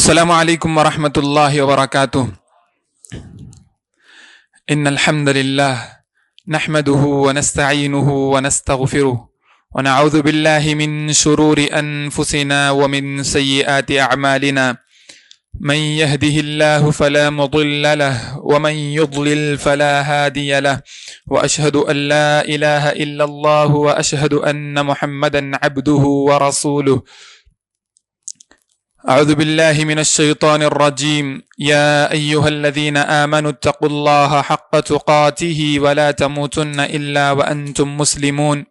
السلام علیکم ورحمۃ اللہ وبرکاتہ۔ ان الحمد للہ نحمده ونستعینه ونستغفره ونعوذ باللہ من شرور انفسنا ومن سیئات اعمالنا، من يهده الله فلا مضل له ومن يضلل فلا هادي له، واشهد ان لا اله الا الله واشهد ان محمدا عبده ورسوله۔ اعوذ باللہ من الشیطان الرجیم، یا ایہا الذین آمنوا اتقوا اللہ حق تقاته ولا تموتن الا وانتم مسلمون۔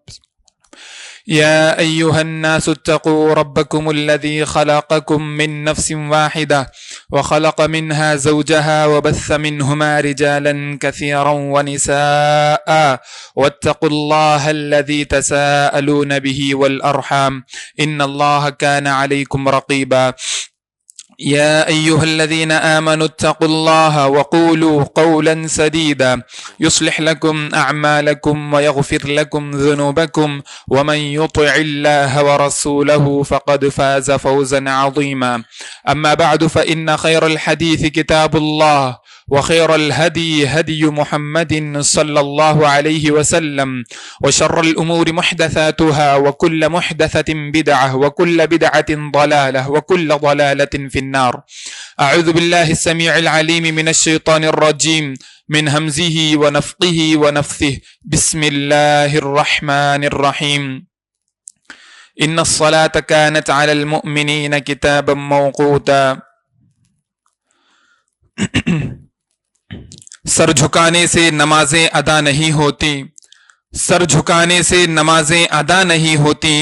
يا أيها الناس اتقوا ربكم الذي خلقكم من نفس واحدة وخلق منها زوجها وبث منهما رجالا كثيرا ونساء واتقوا الله الذي تساءلون به والأرحام إن الله كان عليكم رقيبا۔ يا أيها الذين آمنوا اتقوا الله وقولوا قولا سديدا يصلح لكم أعمالكم ويغفر لكم ذنوبكم ومن يطع الله ورسوله فقد فاز فوزا عظيما، أما بعد فإن خير الحديث كتاب الله وخير الهدي هدي محمد صلى الله عليه وسلم، وشر الأمور محدثاتها وكل محدثة بدعة وكل بدعة ضلالة وكل ضلالة في النار۔ أعوذ بالله السميع العليم من الشيطان الرجيم، من همزه ونفقه ونفثه، بسم الله الرحمن الرحيم۔ إن الصلاة كانت على المؤمنين كتابا موقوتا۔ سر جھکانے سے نمازیں ادا نہیں ہوتی، سر جھکانے سے نمازیں ادا نہیں ہوتی،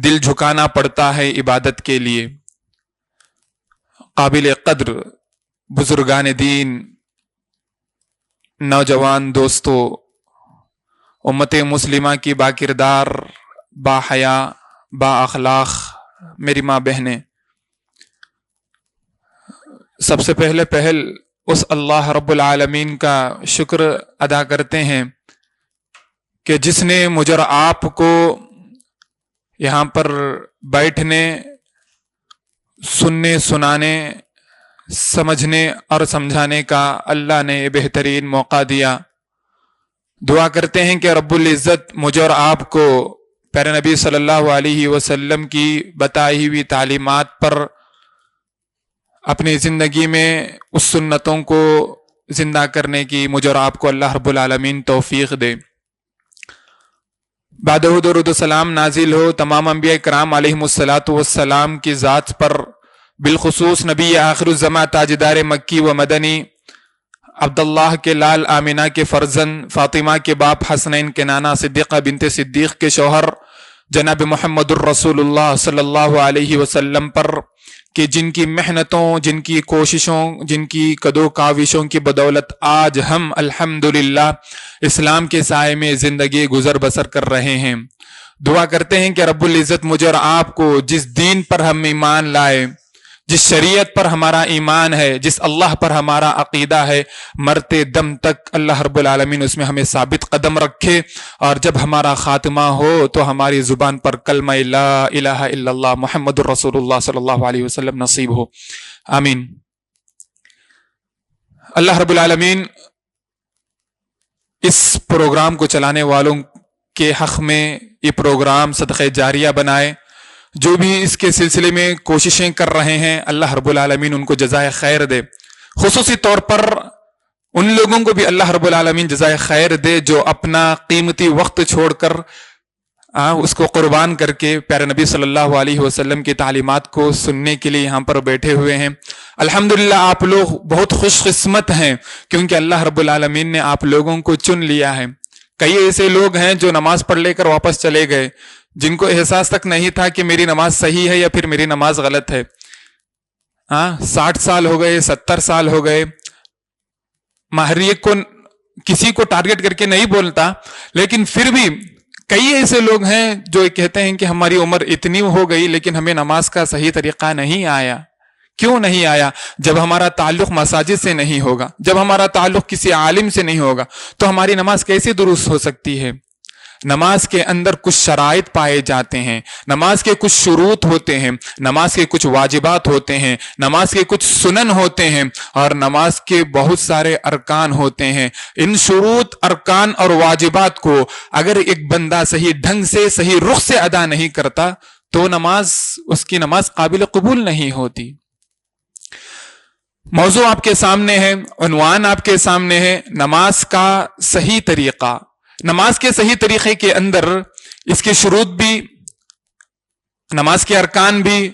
دل جھکانا پڑتا ہے عبادت کے لیے۔ قابل قدر بزرگان دین، نوجوان دوستو، امت مسلمہ کی با کردار، با حیا، با اخلاق میری ماں بہنیں، سب سے پہل اس اللہ رب العالمین کا شکر ادا کرتے ہیں کہ جس نے مجھ اور آپ کو یہاں پر بیٹھنے، سننے، سنانے، سمجھنے اور سمجھانے کا اللہ نے بہترین موقع دیا۔ دعا کرتے ہیں کہ رب العزت مجھ اور آپ کو پیارے نبی صلی اللہ علیہ وسلم کی بتائی ہوئی تعلیمات پر اپنی زندگی میں اس سنتوں کو زندہ کرنے کی مجھ اور آپ کو اللہ رب العالمین توفیق دے۔ بعد درود و سلام نازل ہو تمام انبیاء کرام علیہم السلام کی ذات پر، بالخصوص نبی آخر الزماں تاجدار مکی و مدنی عبداللہ کے لال آمنہ کے فرزند، فاطمہ کے باپ حسنین کے نانا صدیقہ بنت صدیق کے شوہر جناب محمد الرسول اللہ صلی اللہ علیہ وسلم پر، کہ جن کی محنتوں، جن کی کوششوں، جن کی کدو کاوشوں کی بدولت آج ہم الحمدللہ اسلام کے سائے میں زندگی گزر بسر کر رہے ہیں۔ دعا کرتے ہیں کہ رب العزت مجھے اور آپ کو جس دین پر ہم ایمان لائے، جس شریعت پر ہمارا ایمان ہے، جس اللہ پر ہمارا عقیدہ ہے، مرتے دم تک اللہ رب العالمین اس میں ہمیں ثابت قدم رکھے، اور جب ہمارا خاتمہ ہو تو ہماری زبان پر کلمہ لا الہ الا اللہ محمد الرسول اللہ صلی اللہ علیہ وسلم نصیب ہو، آمین۔ اللہ رب العالمین اس پروگرام کو چلانے والوں کے حق میں یہ پروگرام صدقہ جاریہ بنائے، جو بھی اس کے سلسلے میں کوششیں کر رہے ہیں اللہ رب العالمین ان کو جزائے خیر دے۔ خصوصی طور پر ان لوگوں کو بھی اللہ رب العالمین جزائے خیر دے جو اپنا قیمتی وقت چھوڑ کر اس کو قربان کر کے پیارے نبی صلی اللہ علیہ وسلم کی تعلیمات کو سننے کے لیے یہاں پر بیٹھے ہوئے ہیں۔ الحمدللہ آپ لوگ بہت خوش قسمت ہیں، کیونکہ اللہ رب العالمین نے آپ لوگوں کو چن لیا ہے۔ کئی ایسے لوگ ہیں جو نماز پڑھ لے کر واپس چلے گئے، جن کو احساس تک نہیں تھا کہ میری نماز صحیح ہے یا پھر میری نماز غلط ہے۔ 60 سال ہو گئے، 70 سال ہو گئے، ماہریت کو کسی کو ٹارگٹ کر کے نہیں بولتا، لیکن پھر بھی کئی ایسے لوگ ہیں جو کہتے ہیں کہ ہماری عمر اتنی ہو گئی لیکن ہمیں نماز کا صحیح طریقہ نہیں آیا۔ کیوں نہیں آیا؟ جب ہمارا تعلق مساجد سے نہیں ہوگا، جب ہمارا تعلق کسی عالم سے نہیں ہوگا تو ہماری نماز کیسے درست ہو سکتی ہے؟ نماز کے اندر کچھ شرائط پائے جاتے ہیں، نماز کے کچھ شروط ہوتے ہیں، نماز کے کچھ واجبات ہوتے ہیں، نماز کے کچھ سنن ہوتے ہیں، اور نماز کے بہت سارے ارکان ہوتے ہیں۔ ان شروط، ارکان اور واجبات کو اگر ایک بندہ صحیح ڈھنگ سے، صحیح رخ سے ادا نہیں کرتا تو اس کی نماز قابل قبول نہیں ہوتی۔ موضوع آپ کے سامنے ہے، عنوان آپ کے سامنے ہے، نماز کا صحیح طریقہ۔ نماز کے صحیح طریقے کے اندر اس کے شروط بھی، نماز کے ارکان بھی،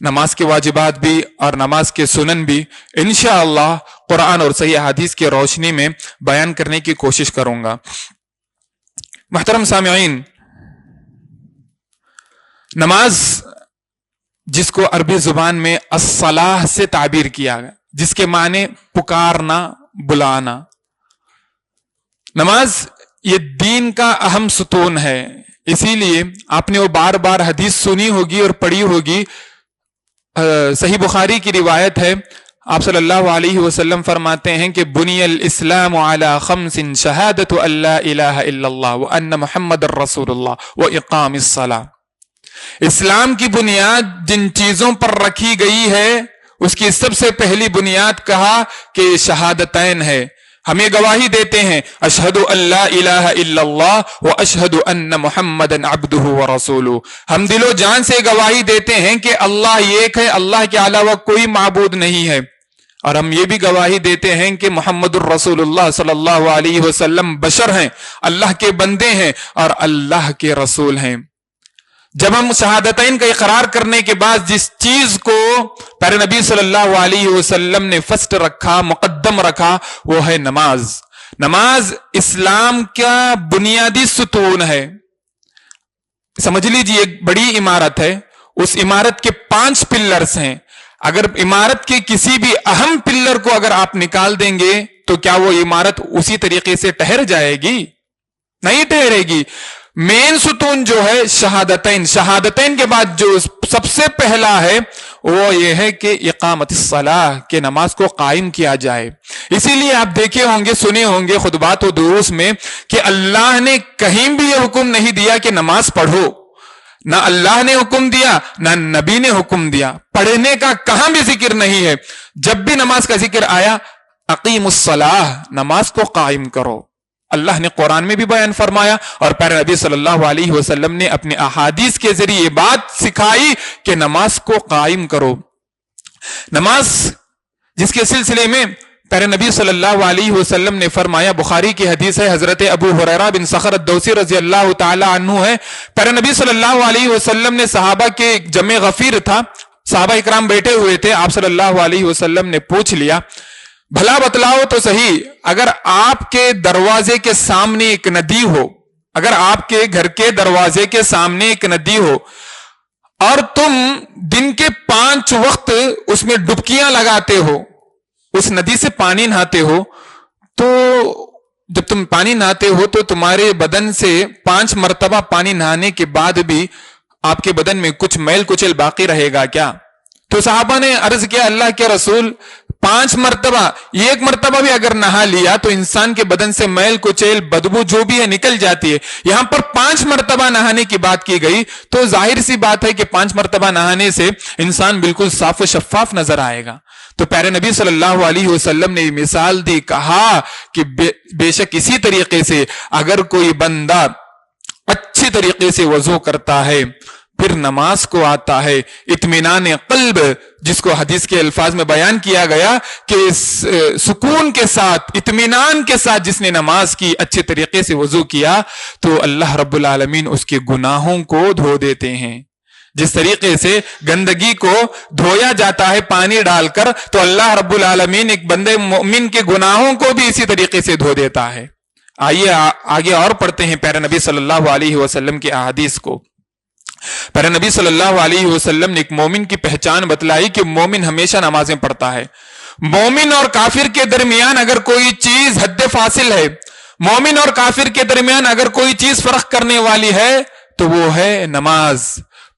نماز کے واجبات بھی اور نماز کے سنن بھی انشاءاللہ قرآن اور صحیح حدیث کی روشنی میں بیان کرنے کی کوشش کروں گا۔ محترم سامعین، نماز جس کو عربی زبان میں الصلاح سے تعبیر کیا گیا، جس کے معنی پکارنا، بلانا، نماز یہ دین کا اہم ستون ہے۔ اسی لیے آپ نے وہ بار بار حدیث سنی ہوگی اور پڑھی ہوگی، صحیح بخاری کی روایت ہے، آپ صلی اللہ علیہ وسلم فرماتے ہیں کہ بنی الاسلام علی خمس شہادت ان لا الہ الا اللہ وان محمد رسول اللہ واقام الصلاۃ۔ اسلام کی بنیاد جن چیزوں پر رکھی گئی ہے اس کی سب سے پہلی بنیاد کہا کہ شہادتین ہے، ہمیں گواہی دیتے ہیں اشہد ان لا الہ الا اللہ و اشہد ان محمدا عبدہ ورسولہ، ہم دل و جان سے گواہی دیتے ہیں کہ اللہ ایک ہے، اللہ کے علاوہ کوئی معبود نہیں ہے، اور ہم یہ بھی گواہی دیتے ہیں کہ محمد الرسول اللہ صلی اللہ علیہ وسلم بشر ہیں، اللہ کے بندے ہیں اور اللہ کے رسول ہیں۔ جب ہم شہادتین کا اقرار کرنے کے بعد جس چیز کو پیارے نبی صلی اللہ علیہ وسلم نے فرسٹ رکھا، مقدم رکھا، وہ ہے نماز۔ نماز اسلام کا بنیادی ستون ہے۔ سمجھ لیجیے ایک بڑی عمارت ہے، اس عمارت کے 5 پلرز ہیں، اگر عمارت کے کسی بھی اہم پلر کو اگر آپ نکال دیں گے تو کیا وہ عمارت اسی طریقے سے ٹھہر جائے گی؟ نہیں ٹھہرے گی۔ مین ستون جو ہے شہادتین، شہادتین کے بعد جو سب سے پہلا ہے وہ یہ ہے کہ اقامت الصلاح، کہ نماز کو قائم کیا جائے۔ اسی لیے آپ دیکھے ہوں گے، سنے ہوں گے خطبات و دروس میں کہ اللہ نے کہیں بھی یہ حکم نہیں دیا کہ نماز پڑھو، نہ اللہ نے حکم دیا نہ نبی نے حکم دیا، پڑھنے کا کہاں بھی ذکر نہیں ہے۔ جب بھی نماز کا ذکر آیا اقیم الصلاح، نماز کو قائم کرو، اللہ نے قرآن میں بھی بیان فرمایا اور پیارے نبی صلی اللہ علیہ وسلم نے اپنے احادیث کے ذریعے یہ بات سکھائی کہ نماز کو قائم کرو۔ نماز جس کے سلسلے میں پیارے نبی صلی اللہ علیہ وسلم نے فرمایا، بخاری کی حدیث ہے، حضرت ابو ہریرہ بن صخر الدوسی رضی اللہ تعالی عنہ ہے، پیارے نبی صلی اللہ علیہ وسلم نے صحابہ کے جمع غفیر تھا، صحابہ اکرام بیٹھے ہوئے تھے، آپ صلی اللہ علیہ وسلم نے پوچھ لیا بھلا بتلاؤ تو صحیح، اگر آپ کے دروازے کے سامنے ایک ندی ہو، اگر آپ کے گھر کے دروازے کے سامنے ایک ندی ہو اور تم دن کے 5 وقت اس میں ڈبکیاں لگاتے ہو، اس ندی سے پانی نہاتے ہو، تو جب تم پانی نہاتے ہو تو تمہارے بدن سے 5 مرتبہ پانی نہانے کے بعد بھی آپ کے بدن میں کچھ میل کچل باقی رہے گا کیا؟ تو صحابہ نے عرض کیا اللہ کے رسول 5 مرتبہ، 1 مرتبہ بھی اگر نہا لیا تو انسان کے بدن سے میل کچیل بدبو جو بھی ہے نکل جاتی ہے، یہاں پر 5 مرتبہ نہانے کی بات کی گئی تو ظاہر سی بات ہے کہ 5 مرتبہ نہانے سے انسان بالکل صاف و شفاف نظر آئے گا۔ تو پیارے نبی صلی اللہ علیہ وسلم نے مثال دی، کہا کہ بے شک اسی طریقے سے اگر کوئی بندہ اچھی طریقے سے وضو کرتا ہے، پھر نماز کو آتا ہے، اطمینان قلب جس کو حدیث کے الفاظ میں بیان کیا گیا کہ سکون کے ساتھ، اطمینان کے ساتھ جس نے نماز کی، اچھے طریقے سے وضو کیا، تو اللہ رب العالمین اس کے گناہوں کو دھو دیتے ہیں۔ جس طریقے سے گندگی کو دھویا جاتا ہے پانی ڈال کر، تو اللہ رب العالمین ایک بندے مومن کے گناہوں کو بھی اسی طریقے سے دھو دیتا ہے۔ آئیے آگے اور پڑھتے ہیں پیارے نبی صلی اللہ علیہ وسلم کی احادیث کو۔ پیارے نبی صلی اللہ علیہ وسلم نے ایک مومن کی پہچان بتلائی کہ مومن ہمیشہ نمازیں پڑھتا ہے۔ مومن اور کافر کے درمیان اگر کوئی چیز حد فاصل ہے، مومن اور کافر کے درمیان اگر کوئی چیز فرق کرنے والی ہے تو وہ ہے نماز۔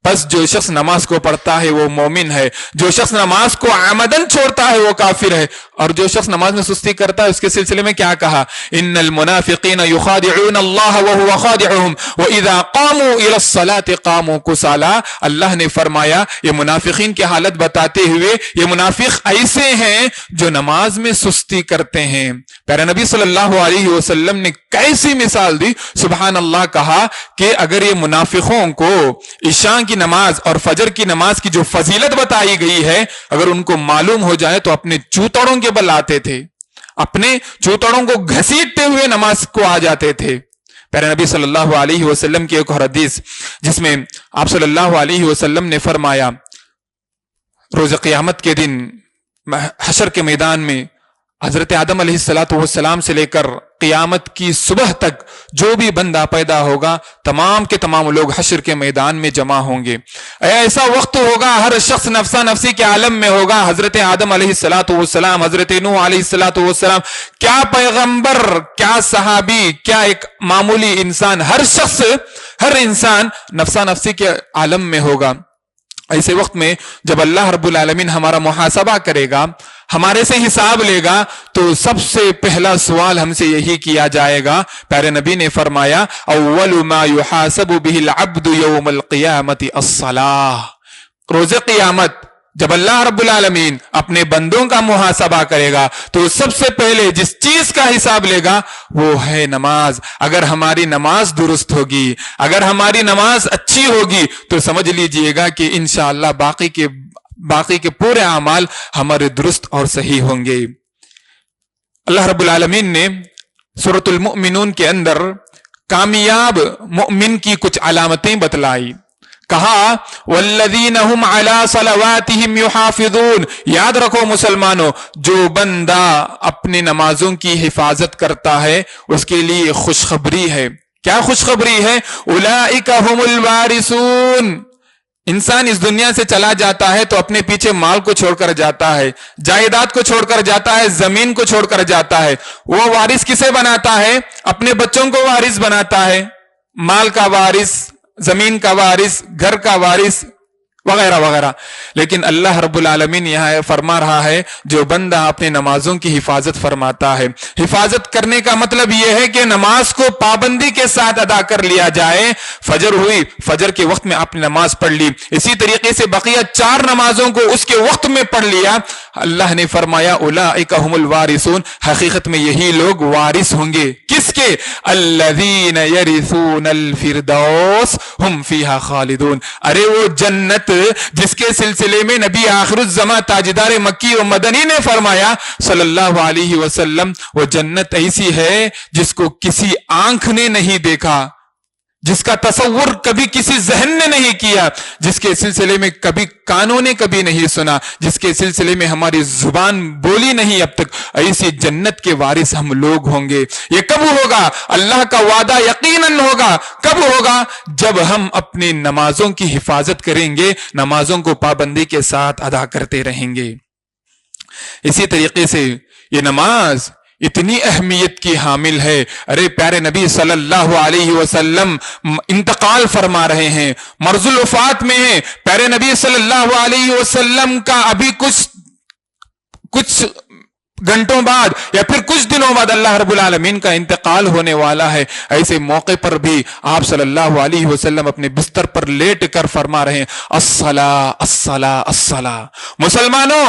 بس جو شخص نماز کو پڑھتا ہے وہ مومن ہے، جو شخص نماز کو عمدن چھوڑتا ہے وہ کافر ہے، اور جو شخص نماز میں سستی کرتا ہے اس کے سلسلے میں کیا کہا؟ ان المنافقین یخادعون اللہ وهو خادعهم واذا قاموا الى الصلاة قاموا کسالى۔ اللہ نے فرمایا یہ منافقین کی حالت بتاتے ہوئے یہ منافق ایسے ہیں جو نماز میں سستی کرتے ہیں۔ پیارے نبی صلی اللہ علیہ وسلم نے کیسی مثال دی، سبحان اللہ، کہا کہ اگر یہ منافقوں کو عشاء کی نماز اور فجر کی نماز کی جو فضیلت بتائی گئی ہے اگر ان کو معلوم ہو جائے تو اپنے چوتڑوں کے بل آتے تھے، اپنے چوتڑوں کو گھسیٹتے ہوئے نماز کو آ جاتے تھے۔ پیارے نبی صلی اللہ علیہ وسلم کی ایک اور حدیث جس میں آپ صلی اللہ علیہ وسلم نے فرمایا روز قیامت کے دن حشر کے میدان میں حضرت آدم علیہ السلام سے لے کر قیامت کی صبح تک جو بھی بندہ پیدا ہوگا تمام کے تمام لوگ حشر کے میدان میں جمع ہوں گے۔ ایسا وقت ہوگا ہر شخص نفسا نفسی کے عالم میں ہوگا۔ حضرت آدم علیہ السلام، حضرت نوح علیہ السلام، کیا پیغمبر، کیا صحابی، کیا ایک معمولی انسان، ہر انسان نفسا نفسی کے عالم میں ہوگا۔ ایسے وقت میں جب اللہ رب العالمین ہمارا محاسبہ کرے گا، ہمارے سے حساب لے گا، تو سب سے پہلا سوال ہم سے یہی کیا جائے گا۔ پیارے نبی نے فرمایا اول ما يحاسب به العبد يوم القیامت الصلاۃ۔ روز قیامت جب اللہ رب العالمین اپنے بندوں کا محاسبہ کرے گا تو سب سے پہلے جس چیز کا حساب لے گا وہ ہے نماز۔ اگر ہماری نماز درست ہوگی، اگر ہماری نماز اچھی ہوگی تو سمجھ لیجئے گا کہ انشاءاللہ باقی کے پورے اعمال ہمارے درست اور صحیح ہوں گے۔ اللہ رب العالمین نے سورۃ المؤمنون کے اندر کامیاب مؤمن کی کچھ علامتیں بتلائی، کہا والذین هم علی صلواتهم یحافظون۔ یاد رکھو مسلمانوں، جو بندہ اپنی نمازوں کی حفاظت کرتا ہے اس کے لیے خوشخبری ہے۔ کیا خوشخبری ہے؟ اولئک هم الوارثون۔ انسان اس دنیا سے چلا جاتا ہے تو اپنے پیچھے مال کو چھوڑ کر جاتا ہے، جائیداد کو چھوڑ کر جاتا ہے، زمین کو چھوڑ کر جاتا ہے۔ وہ وارث کسے بناتا ہے؟ اپنے بچوں کو وارث بناتا ہے، مال کا وارث، زمین کا وارث، گھر کا وارث وغیرہ وغیرہ۔ لیکن اللہ رب العالمین یہاں فرما رہا ہے جو بندہ اپنے نمازوں کی حفاظت فرماتا ہے۔ حفاظت کرنے کا مطلب یہ ہے کہ نماز کو پابندی کے ساتھ ادا کر لیا جائے۔ فجر ہوئی، فجر کے وقت میں آپ نے نماز پڑھ لی، اسی طریقے سے بقیہ 4 نمازوں کو اس کے وقت میں پڑھ لیا۔ اللہ نے فرمایا اولئک هم الوارثون، حقیقت میں یہی لوگ وارث ہوں گے۔ کس کے؟ الذین یرثون الفردوس هم فیہا خالدون۔ ارے وہ جنت جس کے سلسلے میں نبی آخر الزماں تاجدار مکی و مدنی نے فرمایا صلی اللہ علیہ وسلم، وہ جنت ایسی ہے جس کو کسی آنکھ نے نہیں دیکھا، جس کا تصور کبھی کسی ذہن نے نہیں کیا، جس کے سلسلے میں کبھی کانوں نے کبھی نہیں سنا، جس کے سلسلے میں ہماری زبان بولی نہیں اب تک، ایسی جنت کے وارث ہم لوگ ہوں گے۔ یہ کب ہوگا؟ اللہ کا وعدہ یقیناً ہوگا۔ کب ہوگا؟ جب ہم اپنی نمازوں کی حفاظت کریں گے، نمازوں کو پابندی کے ساتھ ادا کرتے رہیں گے۔ اسی طریقے سے یہ نماز اتنی اہمیت کی حامل ہے۔ ارے پیارے نبی صلی اللہ علیہ وسلم انتقال فرما رہے ہیں، مرض الوفات میں ہیں۔ پیارے نبی صلی اللہ علیہ وسلم کا ابھی کچھ گھنٹوں بعد یا پھر کچھ دنوں بعد اللہ رب العالمین کا انتقال ہونے والا ہے۔ ایسے موقع پر بھی آپ صلی اللہ علیہ وسلم اپنے بستر پر لیٹ کر فرما رہے ہیں الصلاۃ الصلاۃ الصلاۃ۔ مسلمانوں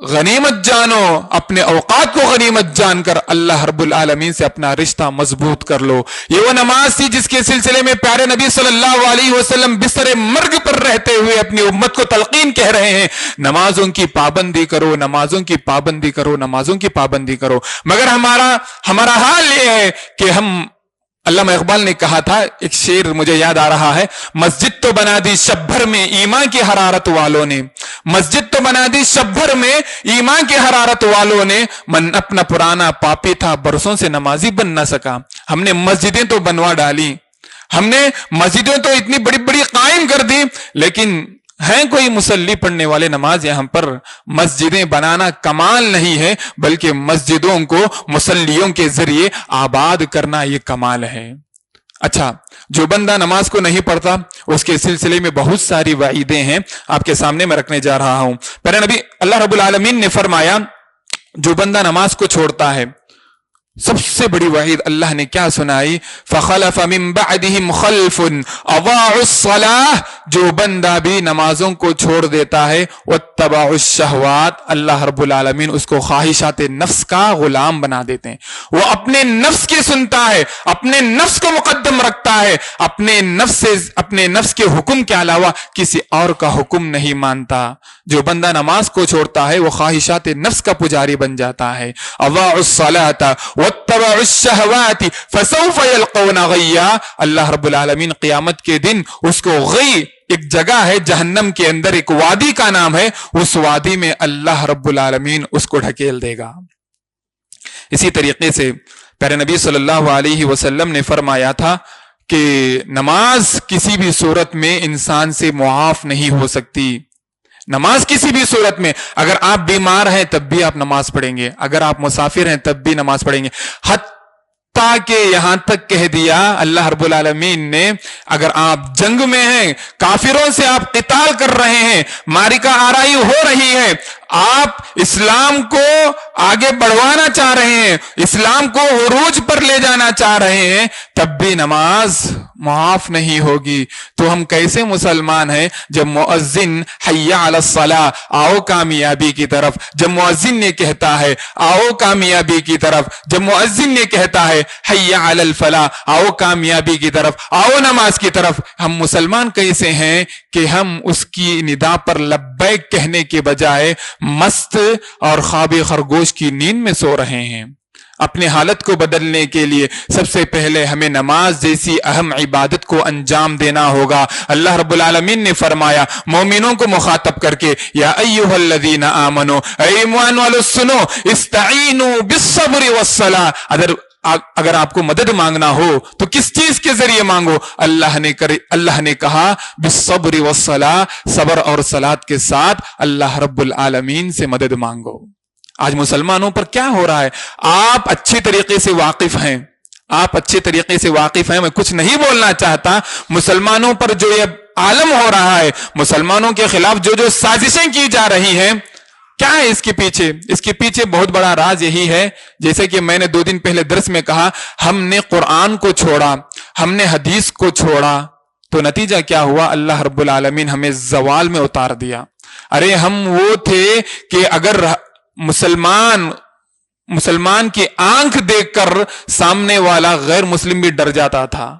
غنیمت جانو، اپنے اوقات کو غنیمت جان کر اللہ رب العالمین سے اپنا رشتہ مضبوط کر لو۔ یہ وہ نماز تھی جس کے سلسلے میں پیارے نبی صلی اللہ علیہ وسلم بستر مرگ پر رہتے ہوئے اپنی امت کو تلقین کہہ رہے ہیں نمازوں کی پابندی کرو، نمازوں کی پابندی کرو، نمازوں کی پابندی کرو۔ مگر ہمارا حال یہ ہے کہ ہم، علامہ اقبال نے کہا تھا، ایک شعر مجھے یاد آ رہا ہے، مسجد تو بنا دی شب بھر میں ایمان کی حرارت والوں نے، مسجد تو بنا دی شب بھر میں ایمان کی حرارت والوں نے، من اپنا پرانا پاپی تھا برسوں سے نمازی بن نہ سکا۔ ہم نے مسجدیں تو بنوا ڈالی، ہم نے مسجدیں تو اتنی بڑی بڑی قائم کر دی، لیکن ہیں کوئی مصلی پڑھنے والے نماز یہاں پر؟ مسجدیں بنانا کمال نہیں ہے، بلکہ مسجدوں کو مصلیوں کے ذریعے آباد کرنا یہ کمال ہے۔ اچھا، جو بندہ نماز کو نہیں پڑھتا اس کے سلسلے میں بہت ساری وعیدیں ہیں، آپ کے سامنے میں رکھنے جا رہا ہوں۔ پیارے نبی اللہ رب العالمین نے فرمایا جو بندہ نماز کو چھوڑتا ہے، سب سے بڑی وعید اللہ نے کیا سنائی؟ فخلف من بعدهم خلف اضاعوا الصلاة، جو بندہ بھی نمازوں کو چھوڑ دیتا ہے واتبعوا الشہوات، اللہ رب العالمین اس کو خواہشات نفس کا غلام بنا دیتے ہیں۔ وہ اپنے نفس کی سنتا ہے، اپنے نفس کو مقدم رکھتا ہے، اپنے نفس کے حکم کے علاوہ کسی اور کا حکم نہیں مانتا۔ جو بندہ نماز کو چھوڑتا ہے وہ خواہشات نفس کا پجاری بن جاتا ہے۔ اضاعوا الصلاة واتبعوا الشہوات فسوف یلقون غیا، اللہ رب العالمین قیامت کے دن اس کو غی، ایک جگہ ہے جہنم کے اندر، ایک وادی کا نام ہے، اس وادی میں اللہ رب العالمین اس کو ڈھکیل دے گا۔ اسی طریقے سے پیارے نبی صلی اللہ علیہ وسلم نے فرمایا تھا کہ نماز کسی بھی صورت میں انسان سے معاف نہیں ہو سکتی۔ نماز کسی بھی صورت میں، اگر آپ بیمار ہیں تب بھی آپ نماز پڑھیں گے، اگر آپ مسافر ہیں تب بھی نماز پڑھیں گے، حتیٰ کہ یہاں تک کہہ دیا اللہ رب العالمین نے اگر آپ جنگ میں ہیں، کافروں سے آپ قتال کر رہے ہیں، معرکہ آرائی ہو رہی ہے، آپ اسلام کو آگے بڑھوانا چاہ رہے ہیں، اسلام کو عروج پر لے جانا چاہ رہے ہیں، تب بھی نماز معاف نہیں ہوگی۔ تو ہم کیسے مسلمان ہیں جب مؤذن حی علی الصلاۃ، آؤ کامیابی کی طرف، جب مؤذن نے کہتا ہے آؤ کامیابی کی طرف، جب مؤذن نے کہتا ہے حی علی الفلاح، آؤ کامیابی کی طرف، آؤ نماز کی طرف، ہم مسلمان کیسے ہیں کہ ہم اس کی ندا پر لبیک کہنے کے بجائے مست اور خواب خرگوش کی نیند میں سو رہے ہیں۔ اپنے حالت کو بدلنے کے لیے سب سے پہلے ہمیں نماز جیسی اہم عبادت کو انجام دینا ہوگا۔ اللہ رب العالمین نے فرمایا مومنوں کو مخاطب کر کے، یا ایھا الذین آمنوا، اے ایمان والو سنو، استعینوا بالصبر والصلاۃ، اگر آپ کو مدد مانگنا ہو تو کس چیز کے ذریعے مانگو؟ اللہ نے کہا بالصبر والصلاۃ، صبر اور صلاۃ کے ساتھ اللہ رب العالمین سے مدد مانگو۔ آج مسلمانوں پر کیا ہو رہا ہے؟ آپ اچھی طریقے سے واقف ہیں، آپ اچھے طریقے سے واقف ہیں، میں کچھ نہیں بولنا چاہتا، مسلمانوں پر جو یہ عالم ہو رہا ہے، مسلمانوں کے خلاف جو سازشیں کی جا رہی ہیں، کیا ہے اس کے پیچھے؟ اس کے پیچھے بہت بڑا راز یہی ہے، جیسے کہ میں نے 2 دن پہلے درس میں کہا، ہم نے قرآن کو چھوڑا، ہم نے حدیث کو چھوڑا، تو نتیجہ کیا ہوا؟ اللہ رب العالمین ہمیں زوال میں اتار دیا۔ ارے ہم وہ تھے کہ اگر مسلمان کی آنکھ دیکھ کر سامنے والا غیر مسلم بھی ڈر جاتا تھا۔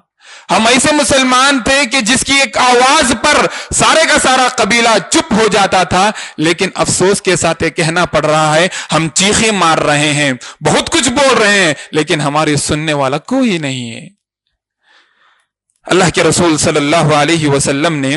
ہم ایسے مسلمان تھے کہ جس کی ایک آواز پر سارے کا سارا قبیلہ چپ ہو جاتا تھا، لیکن افسوس کے ساتھ یہ کہنا پڑ رہا ہے ہم چیخیں مار رہے ہیں، بہت کچھ بول رہے ہیں، لیکن ہمارے سننے والا کوئی نہیں ہے۔ اللہ کے رسول صلی اللہ علیہ وسلم نے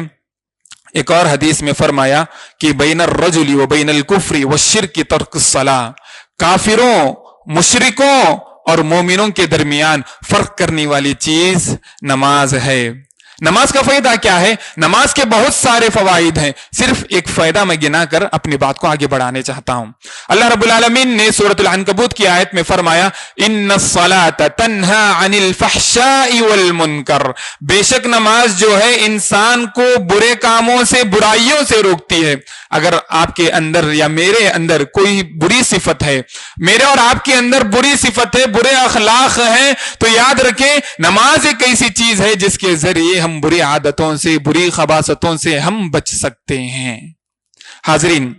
ایک اور حدیث میں فرمایا کہ بین الرجل و بین الکفر والشرک ترک الصلاۃ، کافروں، مشرکوں اور مومنوں کے درمیان فرق کرنے والی چیز نماز ہے۔ نماز کا فائدہ کیا ہے؟ نماز کے بہت سارے فوائد ہیں، صرف ایک فائدہ میں گنا کر اپنی بات کو آگے بڑھانے چاہتا ہوں۔ اللہ رب العالمین نے سورۃ العنکبوت کی آیت میں فرمایا ان الصلاۃ تنہی عن الفحشاء والمنکر، بے شک نماز جو ہے انسان کو برے کاموں سے، برائیوں سے روکتی ہے۔ اگر آپ کے اندر یا میرے اندر کوئی بری صفت ہے، میرے اور آپ کے اندر بری صفت ہے، برے اخلاق ہیں، تو یاد رکھیں نماز ایک ایسی چیز ہے جس کے ذریعے ہم بری عادتوں سے، بری خباثتوں سے ہم بچ سکتے ہیں۔ حاضرین،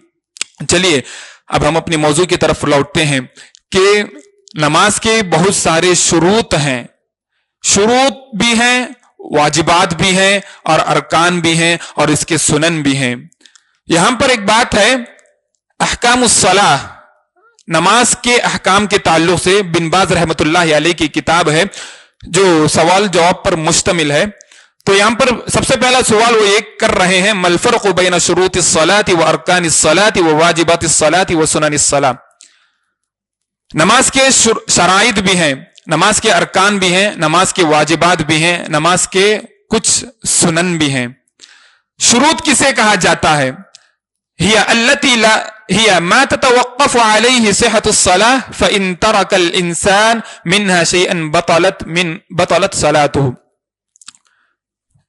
چلیے اب ہم اپنے موضوع کی طرف لوٹتے ہیں کہ نماز کے بہت سارے شروط ہیں، شروط بھی ہیں، واجبات بھی ہیں، اور ارکان بھی ہیں، اور اس کے سنن بھی ہیں۔ یہاں پر ایک بات ہے، احکام الصلاح، نماز کے احکام کے تعلق سے بن باز رحمۃ اللہ علیہ کی کتاب ہے جو سوال جواب پر مشتمل ہے۔ تو یہاں پر سب سے پہلا سوال وہ ایک کر رہے ہیں، ما الفرق بین شروط الصلاۃ و ارکان الصلاۃ و واجبات الصلاۃ و سنن الصلاۃ۔ نماز کے شرائط بھی ہیں، نماز کے ارکان بھی ہیں، نماز کے واجبات بھی ہیں، نماز کے کچھ سنن بھی ہیں۔ شروط کسے کہا جاتا ہے؟ هي التي لا هي ما تتوقف عليه صحة الصلاة فإن ترك الإنسان منها شيئا بطلت صلاته۔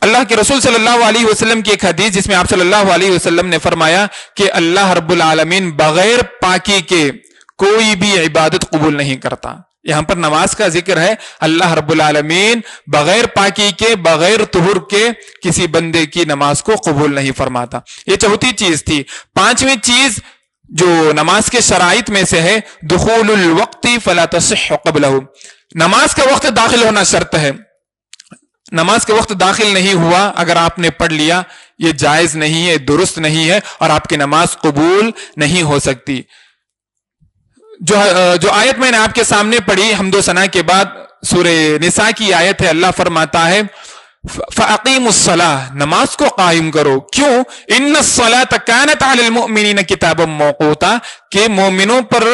اللہ کے رسول صلی اللہ علیہ وسلم کی ایک حدیث جس میں آپ صلی اللہ علیہ وسلم نے فرمایا کہ اللہ رب العالمین بغیر پاکی کے کوئی بھی عبادت قبول نہیں کرتا. یہاں پر نماز کا ذکر ہے. اللہ رب العالمین بغیر پاکی کے، بغیر طہور کے کسی بندے کی نماز کو قبول نہیں فرماتا. یہ چوتھی چیز تھی. پانچویں چیز جو نماز کے شرائط میں سے ہے، دخول الوقت فلا تصح قبلہ، نماز کا وقت داخل ہونا شرط ہے. نماز کے وقت داخل نہیں ہوا اگر آپ نے پڑھ لیا، یہ جائز نہیں ہے، درست نہیں ہے، اور آپ کی نماز قبول نہیں ہو سکتی. جو آیت میں نے آپ کے سامنے پڑھی حمد و ثنا کے بعد، سورہ نساء کی آیت ہے. اللہ فرماتا ہے فَأَقِيمُوا الصَّلَاةَ، نماز کو قائم کرو. کیوں؟ إِنَّ الصَّلَاةَ كَانَتْ عَلَى الْمُؤْمِنِينَ كِتَابًا مَوْقُوتًا، کہ مومنوں پر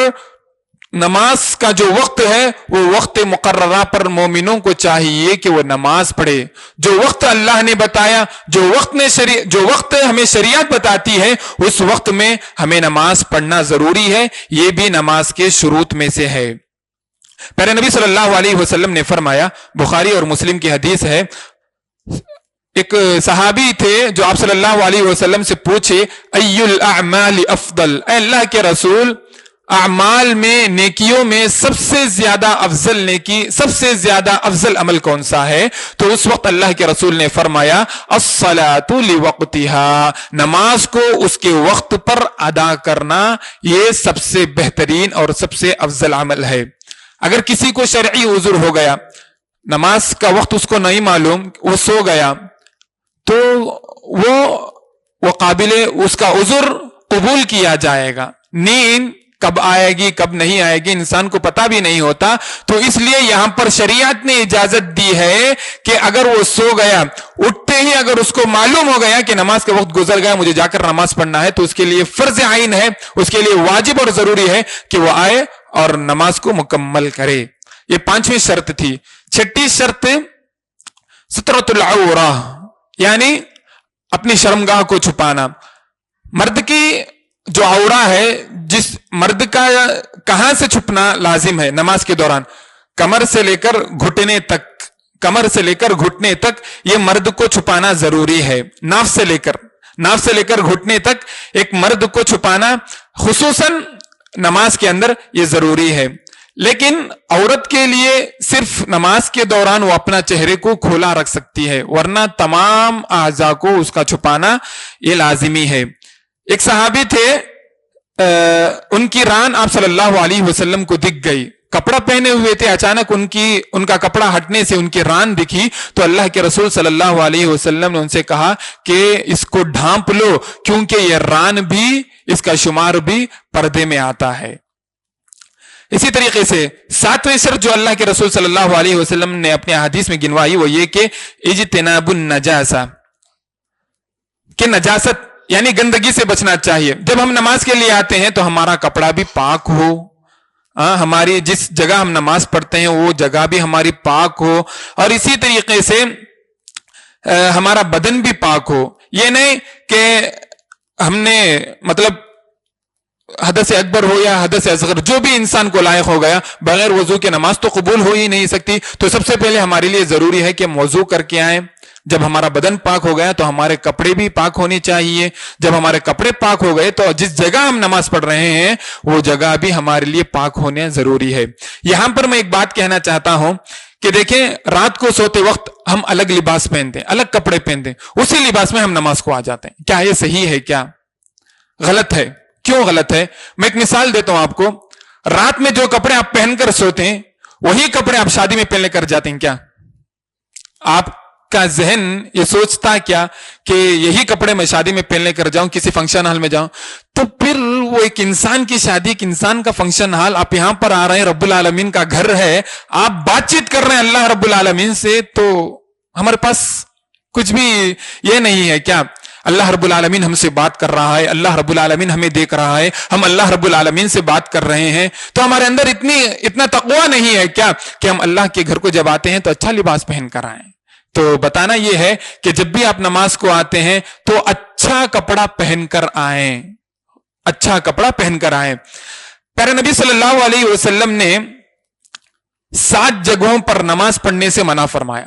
نماز کا جو وقت ہے وہ وقت مقررہ پر مومنوں کو چاہیے کہ وہ نماز پڑھے. جو وقت اللہ نے بتایا، جو وقت ہمیں شریعت بتاتی ہے، اس وقت میں ہمیں نماز پڑھنا ضروری ہے. یہ بھی نماز کے شروط میں سے ہے. پیارے نبی صلی اللہ علیہ وسلم نے فرمایا، بخاری اور مسلم کی حدیث ہے، ایک صحابی تھے جو آپ صلی اللہ علیہ وسلم سے پوچھے ای الاعمال افضل، اے اللہ کے رسول، اعمال میں، نیکیوں میں سب سے زیادہ افضل نیکی، سب سے زیادہ افضل عمل کون سا ہے؟ تو اس وقت اللہ کے رسول نے فرمایا الصلاۃ لوقتها، نماز کو اس کے وقت پر ادا کرنا یہ سب سے بہترین اور سب سے افضل عمل ہے. اگر کسی کو شرعی عذر ہو گیا، نماز کا وقت اس کو نہیں معلوم، وہ سو گیا، تو وہ قابل، اس کا عذر قبول کیا جائے گا. نیند کب آئے گی کب نہیں آئے گی انسان کو پتہ بھی نہیں ہوتا. تو اس لیے یہاں پر شریعت نے اجازت دی ہے کہ اگر وہ سو گیا، اٹھتے ہی اگر اس کو معلوم ہو گیا کہ نماز کا وقت گزر گیا، مجھے جا کر نماز پڑھنا ہے، تو اس کے لیے فرض عین ہے، اس کے لیے واجب اور ضروری ہے کہ وہ آئے اور نماز کو مکمل کرے. یہ پانچویں شرط تھی. چھٹی شرط سترۃ العورہ، یعنی اپنی شرمگاہ کو چھپانا. مرد کی جو عورہ ہے، جس مرد کا کہاں سے چھپنا لازم ہے نماز کے دوران؟ کمر سے لے کر گھٹنے تک، کمر سے لے کر گھٹنے تک یہ مرد کو چھپانا ضروری ہے. ناف سے لے کر گھٹنے تک ایک مرد کو چھپانا خصوصاً نماز کے اندر یہ ضروری ہے. لیکن عورت کے لیے صرف نماز کے دوران وہ اپنا چہرے کو کھولا رکھ سکتی ہے، ورنہ تمام اعضاء کو اس کا چھپانا یہ لازمی ہے. ایک صحابی تھے، ان کی ران آپ صلی اللہ علیہ وسلم کو دکھ گئی. کپڑا پہنے ہوئے تھے، اچانک ان کا کپڑا ہٹنے سے ان کی ران دکھی. تو اللہ کے رسول صلی اللہ علیہ وسلم نے ان سے کہا کہ اس کو ڈھانپ لو، کیونکہ یہ ران بھی، اس کا شمار بھی پردے میں آتا ہے. اسی طریقے سے ساتویں شرط جو اللہ کے رسول صلی اللہ علیہ وسلم نے اپنے حدیث میں گنوائی وہ یہ کہ اجتناب النجاسہ، کہ نجاست یعنی گندگی سے بچنا چاہیے. جب ہم نماز کے لیے آتے ہیں تو ہمارا کپڑا بھی پاک ہو، ہماری جس جگہ ہم نماز پڑھتے ہیں وہ جگہ بھی ہماری پاک ہو، اور اسی طریقے سے ہمارا بدن بھی پاک ہو. یہ نہیں کہ ہم نے مطلب حدث اکبر ہو یا حدث اصغر، جو بھی انسان کو لائق ہو گیا، بغیر وضو کے نماز تو قبول ہو ہی نہیں سکتی. تو سب سے پہلے ہمارے لیے ضروری ہے کہ ہم وضو کر کے آئیں. جب ہمارا بدن پاک ہو گیا تو ہمارے کپڑے بھی پاک ہونے چاہیے. جب ہمارے کپڑے پاک ہو گئے تو جس جگہ ہم نماز پڑھ رہے ہیں وہ جگہ بھی ہمارے لیے پاک ہونے ضروری ہے. یہاں پر میں ایک بات کہنا چاہتا ہوں کہ دیکھیں، رات کو سوتے وقت ہم الگ لباس پہنتے ہیں، الگ کپڑے پہنتے ہیں، اسی لباس میں ہم نماز کو آ جاتے ہیں. کیا یہ صحیح ہے؟ کیا غلط ہے؟ کیوں غلط ہے؟ میں ایک مثال دیتا ہوں آپ کو. رات میں جو کپڑے آپ پہن کر سوتے ہیں وہی کپڑے آپ شادی میں پہن لے کر جاتے ہیں. کیا آپ کا ذہن یہ سوچتا کیا کہ یہی کپڑے میں شادی میں پہن لے کر جاؤں، کسی فنکشن ہال میں جاؤں؟ تو پھر وہ ایک انسان کی شادی، ایک انسان کا فنکشن ہال، آپ یہاں پر آ رہے ہیں، رب العالمین کا گھر ہے، آپ بات چیت کر رہے ہیں اللہ رب العالمین سے، تو ہمارے پاس کچھ بھی یہ نہیں ہے. کیا اللہ رب العالمین ہم سے بات کر رہا ہے، اللہ رب العالمین ہمیں دیکھ رہا ہے، ہم اللہ رب العالمین سے بات کر رہے ہیں. تو ہمارے اندر اتنا تقویٰ نہیں ہے کیا کہ ہم اللہ کے گھر کو جب آتے ہیں تو اچھا لباس پہن کر آئیں؟ تو بتانا یہ ہے کہ جب بھی آپ نماز کو آتے ہیں تو اچھا کپڑا پہن کر آئیں، اچھا کپڑا پہن کر آئیں. پیارے نبی صلی اللہ علیہ وسلم نے 7 جگہوں پر نماز پڑھنے سے منع فرمایا.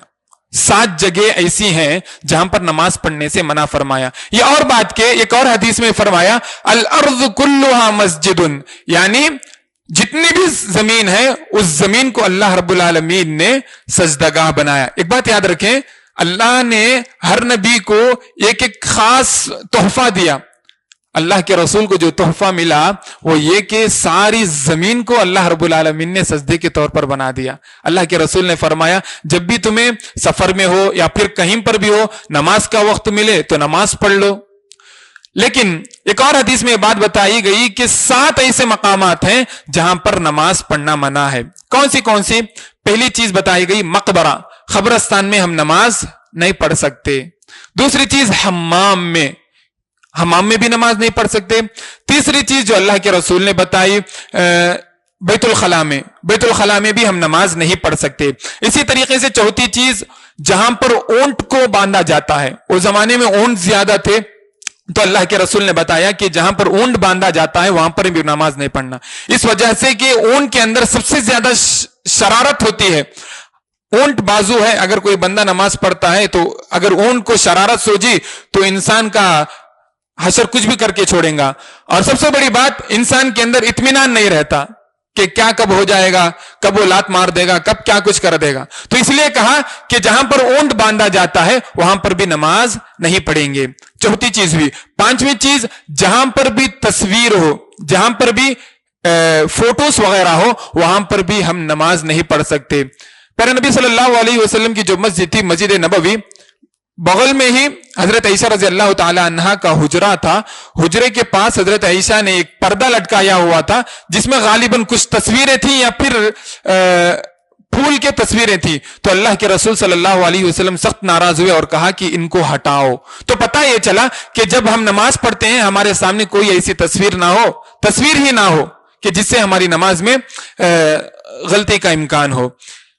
7 جگہ ایسی ہیں جہاں پر نماز پڑھنے سے منع فرمایا. یہ اور بات کہ ایک اور حدیث میں فرمایا الارض کلھا مسجد، یعنی جتنی بھی زمین ہے اس زمین کو اللہ رب العالمین نے سجدگاہ بنایا. ایک بات یاد رکھیں، اللہ نے ہر نبی کو ایک ایک خاص تحفہ دیا. اللہ کے رسول کو جو تحفہ ملا وہ یہ کہ ساری زمین کو اللہ رب العالمین نے سجدے کے طور پر بنا دیا. اللہ کے رسول نے فرمایا جب بھی تمہیں سفر میں ہو یا پھر کہیں پر بھی ہو، نماز کا وقت ملے تو نماز پڑھ لو. لیکن ایک اور حدیث میں یہ بات بتائی گئی کہ 7 ایسے مقامات ہیں جہاں پر نماز پڑھنا منع ہے. کون سی؟ پہلی چیز بتائی گئی مقبرہ، قبرستان میں ہم نماز نہیں پڑھ سکتے. دوسری چیز حمام میں بھی نماز نہیں پڑھ سکتے. تیسری چیز جو اللہ کے رسول نے بتائی بیت الخلاء میں بھی ہم نماز نہیں پڑھ سکتے. اسی طریقے سے چوتھی چیز جہاں پر اونٹ کو باندھا جاتا ہے، اس زمانے میں اونٹ زیادہ تھے تو اللہ کے رسول نے بتایا کہ جہاں پر اونٹ باندھا جاتا ہے وہاں پر بھی نماز نہیں پڑھنا، اس وجہ سے کہ اونٹ کے اندر سب سے زیادہ شرارت ہوتی ہے. اونٹ بازو ہے، اگر کوئی بندہ نماز پڑھتا ہے تو اگر اونٹ کو شرارت سوجی تو انسان کا حشر کچھ بھی کر کے چھوڑیں گا. اور سب سے بڑی بات، انسان کے اندر اطمینان نہیں رہتا کہ کیا کب ہو جائے گا، کب وہ لات مار دے گا، کب کیا کچھ کر دے گا. تو اس لیے کہا کہ جہاں پر اونٹ باندھا جاتا ہے وہاں پر بھی نماز نہیں پڑھیں گے. چوتھی چیز بھی. پانچویں چیز جہاں پر بھی تصویر ہو، جہاں پر بھی فوٹوز وغیرہ ہو وہاں پر بھی ہم نماز نہیں پڑھ سکتے. پیارے نبی صلی اللہ علیہ وسلم کی جو مسجد تھی مسجد نبوی، بغل میں ہی حضرت عائشہ رضی اللہ تعالی عنہا کا حجرہ تھا. حجرے کے پاس حضرت عائشہ نے ایک پردہ لٹکایا ہوا تھا جس میں غالباً کچھ تصویریں تھیں یا پھر پھول کے تصویریں تھیں. تو اللہ کے رسول صلی اللہ علیہ وسلم سخت ناراض ہوئے اور کہا کہ ان کو ہٹاؤ. تو پتہ یہ چلا کہ جب ہم نماز پڑھتے ہیں ہمارے سامنے کوئی ایسی تصویر ہی نہ ہو کہ جس سے ہماری نماز میں غلطی کا امکان ہو.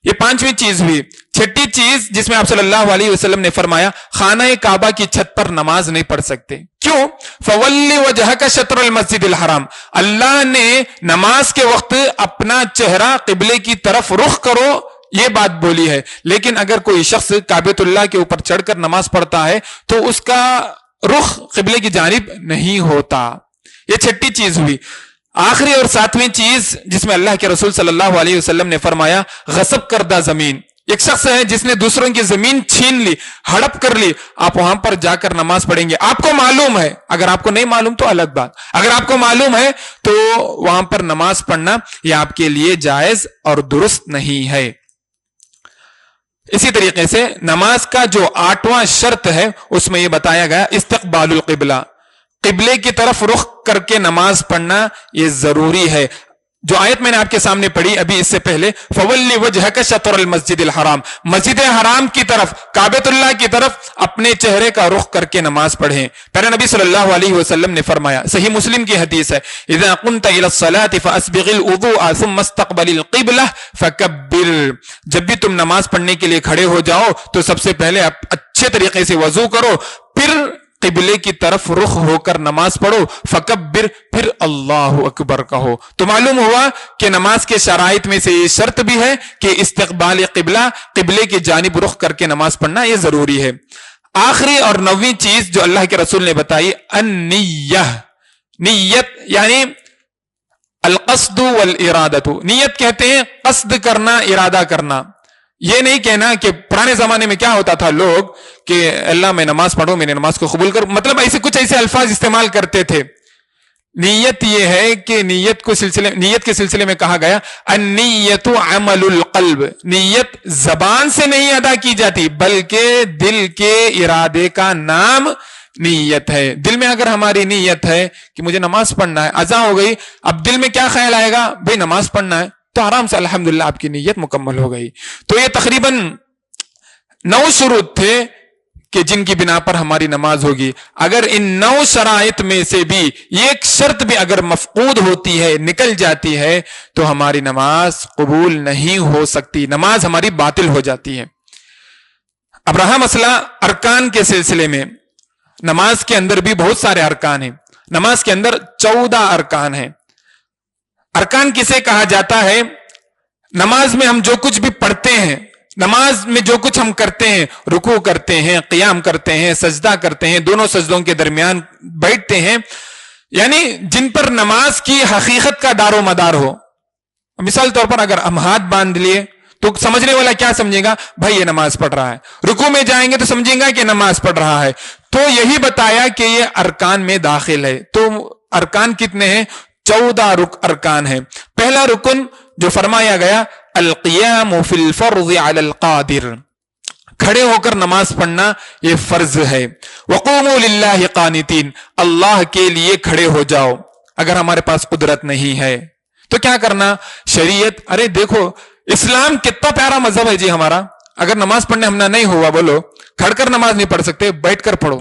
یہ پانچویں چیز ہوئی. چھٹی چیز جس میں آپ صلی اللہ علیہ وسلم نے فرمایا خانہ کعبہ کی چھت پر نماز نہیں پڑھ سکتے. کیوں؟ فَوَلِّ وَجْهَكَ شَطْرَ الْمَسْجِدِ الْحَرَامِ، اللہ نے نماز کے وقت اپنا چہرہ قبلے کی طرف رخ کرو یہ بات بولی ہے. لیکن اگر کوئی شخص کعبۃ اللہ کے اوپر چڑھ کر نماز پڑھتا ہے تو اس کا رخ قبلے کی جانب نہیں ہوتا. یہ چھٹی چیز ہوئی. آخری اور ساتویں چیز جس میں اللہ کے رسول صلی اللہ علیہ وسلم نے فرمایا غصب کردہ زمین. ایک شخص ہے جس نے دوسروں کی زمین چھین لی، ہڑپ کر لی، آپ وہاں پر جا کر نماز پڑھیں گے. آپ کو معلوم ہے، اگر آپ کو نہیں معلوم تو الگ بات، اگر آپ کو معلوم ہے تو وہاں پر نماز پڑھنا یہ آپ کے لیے جائز اور درست نہیں ہے. اسی طریقے سے نماز کا جو 8واں شرط ہے اس میں یہ بتایا گیا استقبال القبلہ، قبلے کی طرف رخ کر کے نماز پڑھنا یہ ضروری ہے. جو آیت میں نے آپ کے سامنے پڑھی ابھی اس سے پہلے فَوَلِّ وَجْهَكَ شَطْرَ الْمَسْجِدِ الْحَرَامِ، مسجد حرام کی طرف، کعبۃ اللہ کی طرف اپنے چہرے کا رخ کر کے نماز پڑھیں. پیارے نبی صلی اللہ علیہ وسلم نے فرمایا، صحیح مسلم کی حدیث ہے، اذا قمت الى الصلاة فاسبغ الوضوء ثم استقبل القبلة فكبر، جب بھی تم نماز پڑھنے کے لیے کھڑے ہو جاؤ تو سب سے پہلے آپ اچھے طریقے سے وضو کرو، پھر قبلے کی طرف رخ ہو کر نماز پڑھو، فکبر، پھر اللہ اکبر کہو. تو معلوم ہوا کہ نماز کے شرائط میں سے یہ شرط بھی ہے کہ استقبال قبلہ، قبلے کی جانب رخ کر کے نماز پڑھنا یہ ضروری ہے. آخری اور 9ویں چیز جو اللہ کے رسول نے بتائی النیہ، نیت یعنی القصد والارادۃ. نیت کہتے ہیں قصد کرنا، ارادہ کرنا. یہ نہیں کہنا کہ پرانے زمانے میں کیا ہوتا تھا، لوگ کہ اللہ میں نماز پڑھوں، میری نماز کو قبول کر، مطلب ایسے کچھ ایسے الفاظ استعمال کرتے تھے. نیت یہ ہے کہ نیت کے سلسلے میں کہا گیا النیت عمل القلب، نیت زبان سے نہیں ادا کی جاتی بلکہ دل کے ارادے کا نام نیت ہے. دل میں اگر ہماری نیت ہے کہ مجھے نماز پڑھنا ہے، اذان ہو گئی، اب دل میں کیا خیال آئے گا، بھئی نماز پڑھنا ہے، تو آرام سے الحمدللہ آپ کی نیت مکمل ہو گئی. تو یہ تقریباً 9 شروط تھے کہ جن کی بنا پر ہماری نماز ہوگی. اگر ان 9 شرائط میں سے بھی ایک شرط بھی اگر مفقود ہوتی ہے، نکل جاتی ہے، تو ہماری نماز قبول نہیں ہو سکتی، نماز ہماری باطل ہو جاتی ہے. اب رہا مسئلہ ارکان کے سلسلے میں. نماز کے اندر بھی بہت سارے ارکان ہیں. نماز کے اندر 14 ارکان ہیں. ارکان کسے کہا جاتا ہے؟ نماز میں ہم جو کچھ بھی پڑھتے ہیں، نماز میں جو کچھ ہم کرتے ہیں، رکوع کرتے ہیں، قیام کرتے ہیں، سجدہ کرتے ہیں، دونوں سجدوں کے درمیان بیٹھتے ہیں، یعنی جن پر نماز کی حقیقت کا دار و مدار ہو. مثال طور پر اگر ہم ہاتھ باندھ لیے تو سمجھنے والا کیا سمجھے گا؟ بھائی یہ نماز پڑھ رہا ہے. رکوع میں جائیں گے تو سمجھیں گا کہ نماز پڑھ رہا ہے. تو یہی بتایا کہ یہ ارکان میں داخل ہے. تو ارکان کتنے ہیں؟ 14 ارکان ہیں. پہلا رکن جو فرمایا گیا، القیام فی الفرض علی القادر، کھڑے ہو کر نماز پڑھنا یہ فرض ہے. وقوموا للہ قانتین، اللہ کے لیے کھڑے ہو جاؤ. اگر ہمارے پاس قدرت نہیں ہے تو کیا کرنا؟ شریعت، ارے دیکھو اسلام کتنا پیارا مذہب ہے جی ہمارا. اگر نماز پڑھنے ہم نہیں ہوا، بولو کھڑ کر نماز نہیں پڑھ سکتے، بیٹھ کر پڑھو.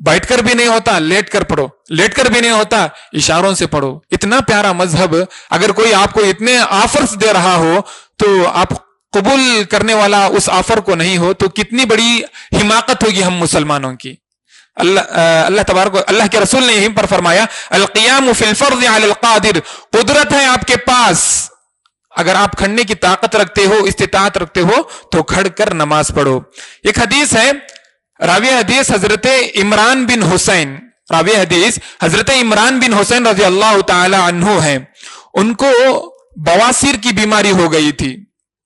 بیٹھ کر بھی نہیں ہوتا لیٹ کر پڑھو، لیٹ کر بھی نہیں ہوتا اشاروں سے پڑھو. اتنا پیارا مذہب، اگر کوئی آپ کو اتنے آفرز دے رہا ہو تو آپ قبول کرنے والا اس آفر کو نہیں ہو تو کتنی بڑی حماقت ہوگی ہم مسلمانوں کی. اللہ تبارک اللہ کے رسول نے یہیں پر فرمایا، القیام فی الفرض علی القادر، قدرت ہے آپ کے پاس، اگر آپ کھڑنے کی طاقت رکھتے ہو، استطاعت رکھتے ہو تو کھڑ کر نماز پڑھو. ایک حدیث ہے، راوی حدیث حضرت عمران بن حسین، راوی حدیث حضرت عمران بن حسین رضی اللہ تعالی عنہ ہیں. ان کو بواسیر کی بیماری ہو گئی تھی،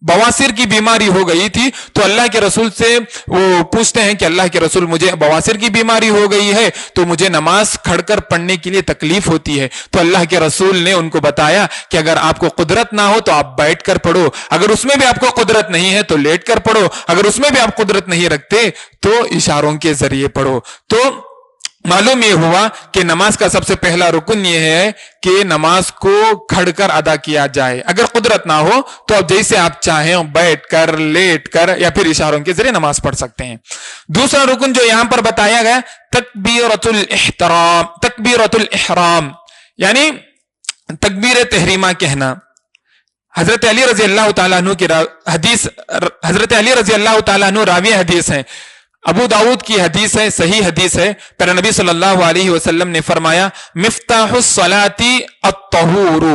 بواسیر کی بیماری ہو گئی تھی. تو اللہ کے رسول سے وہ پوچھتے ہیں کہ اللہ کے رسول مجھے بواسیر کی بیماری ہو گئی ہے تو مجھے نماز کھڑ کر پڑھنے کے لیے تکلیف ہوتی ہے. تو اللہ کے رسول نے ان کو بتایا کہ اگر آپ کو قدرت نہ ہو تو آپ بیٹھ کر پڑھو، اگر اس میں بھی آپ کو قدرت نہیں ہے تو لیٹ کر پڑھو، اگر اس میں بھی آپ قدرت نہیں رکھتے تو اشاروں کے ذریعے پڑھو. تو معلوم یہ ہوا کہ نماز کا سب سے پہلا رکن یہ ہے کہ نماز کو کھڑ کر ادا کیا جائے. اگر قدرت نہ ہو تو اب جیسے آپ چاہیں بیٹھ کر، لیٹ کر یا پھر اشاروں کے ذریعے نماز پڑھ سکتے ہیں. دوسرا رکن جو یہاں پر بتایا گیا، تکبیرۃ الاحرام، تکبیرۃ الاحرام یعنی تکبیر تحریمہ کہنا. حضرت علی رضی اللہ تعالیٰ عنہ کی حدیث، حضرت علی رضی اللہ تعالیٰ عنہ راوی حدیث ہیں، ابو داؤد کی حدیث ہے، صحیح حدیث ہے. پھر نبی صلی اللہ علیہ وسلم نے فرمایا، مفتاح الصلاۃ الطہور،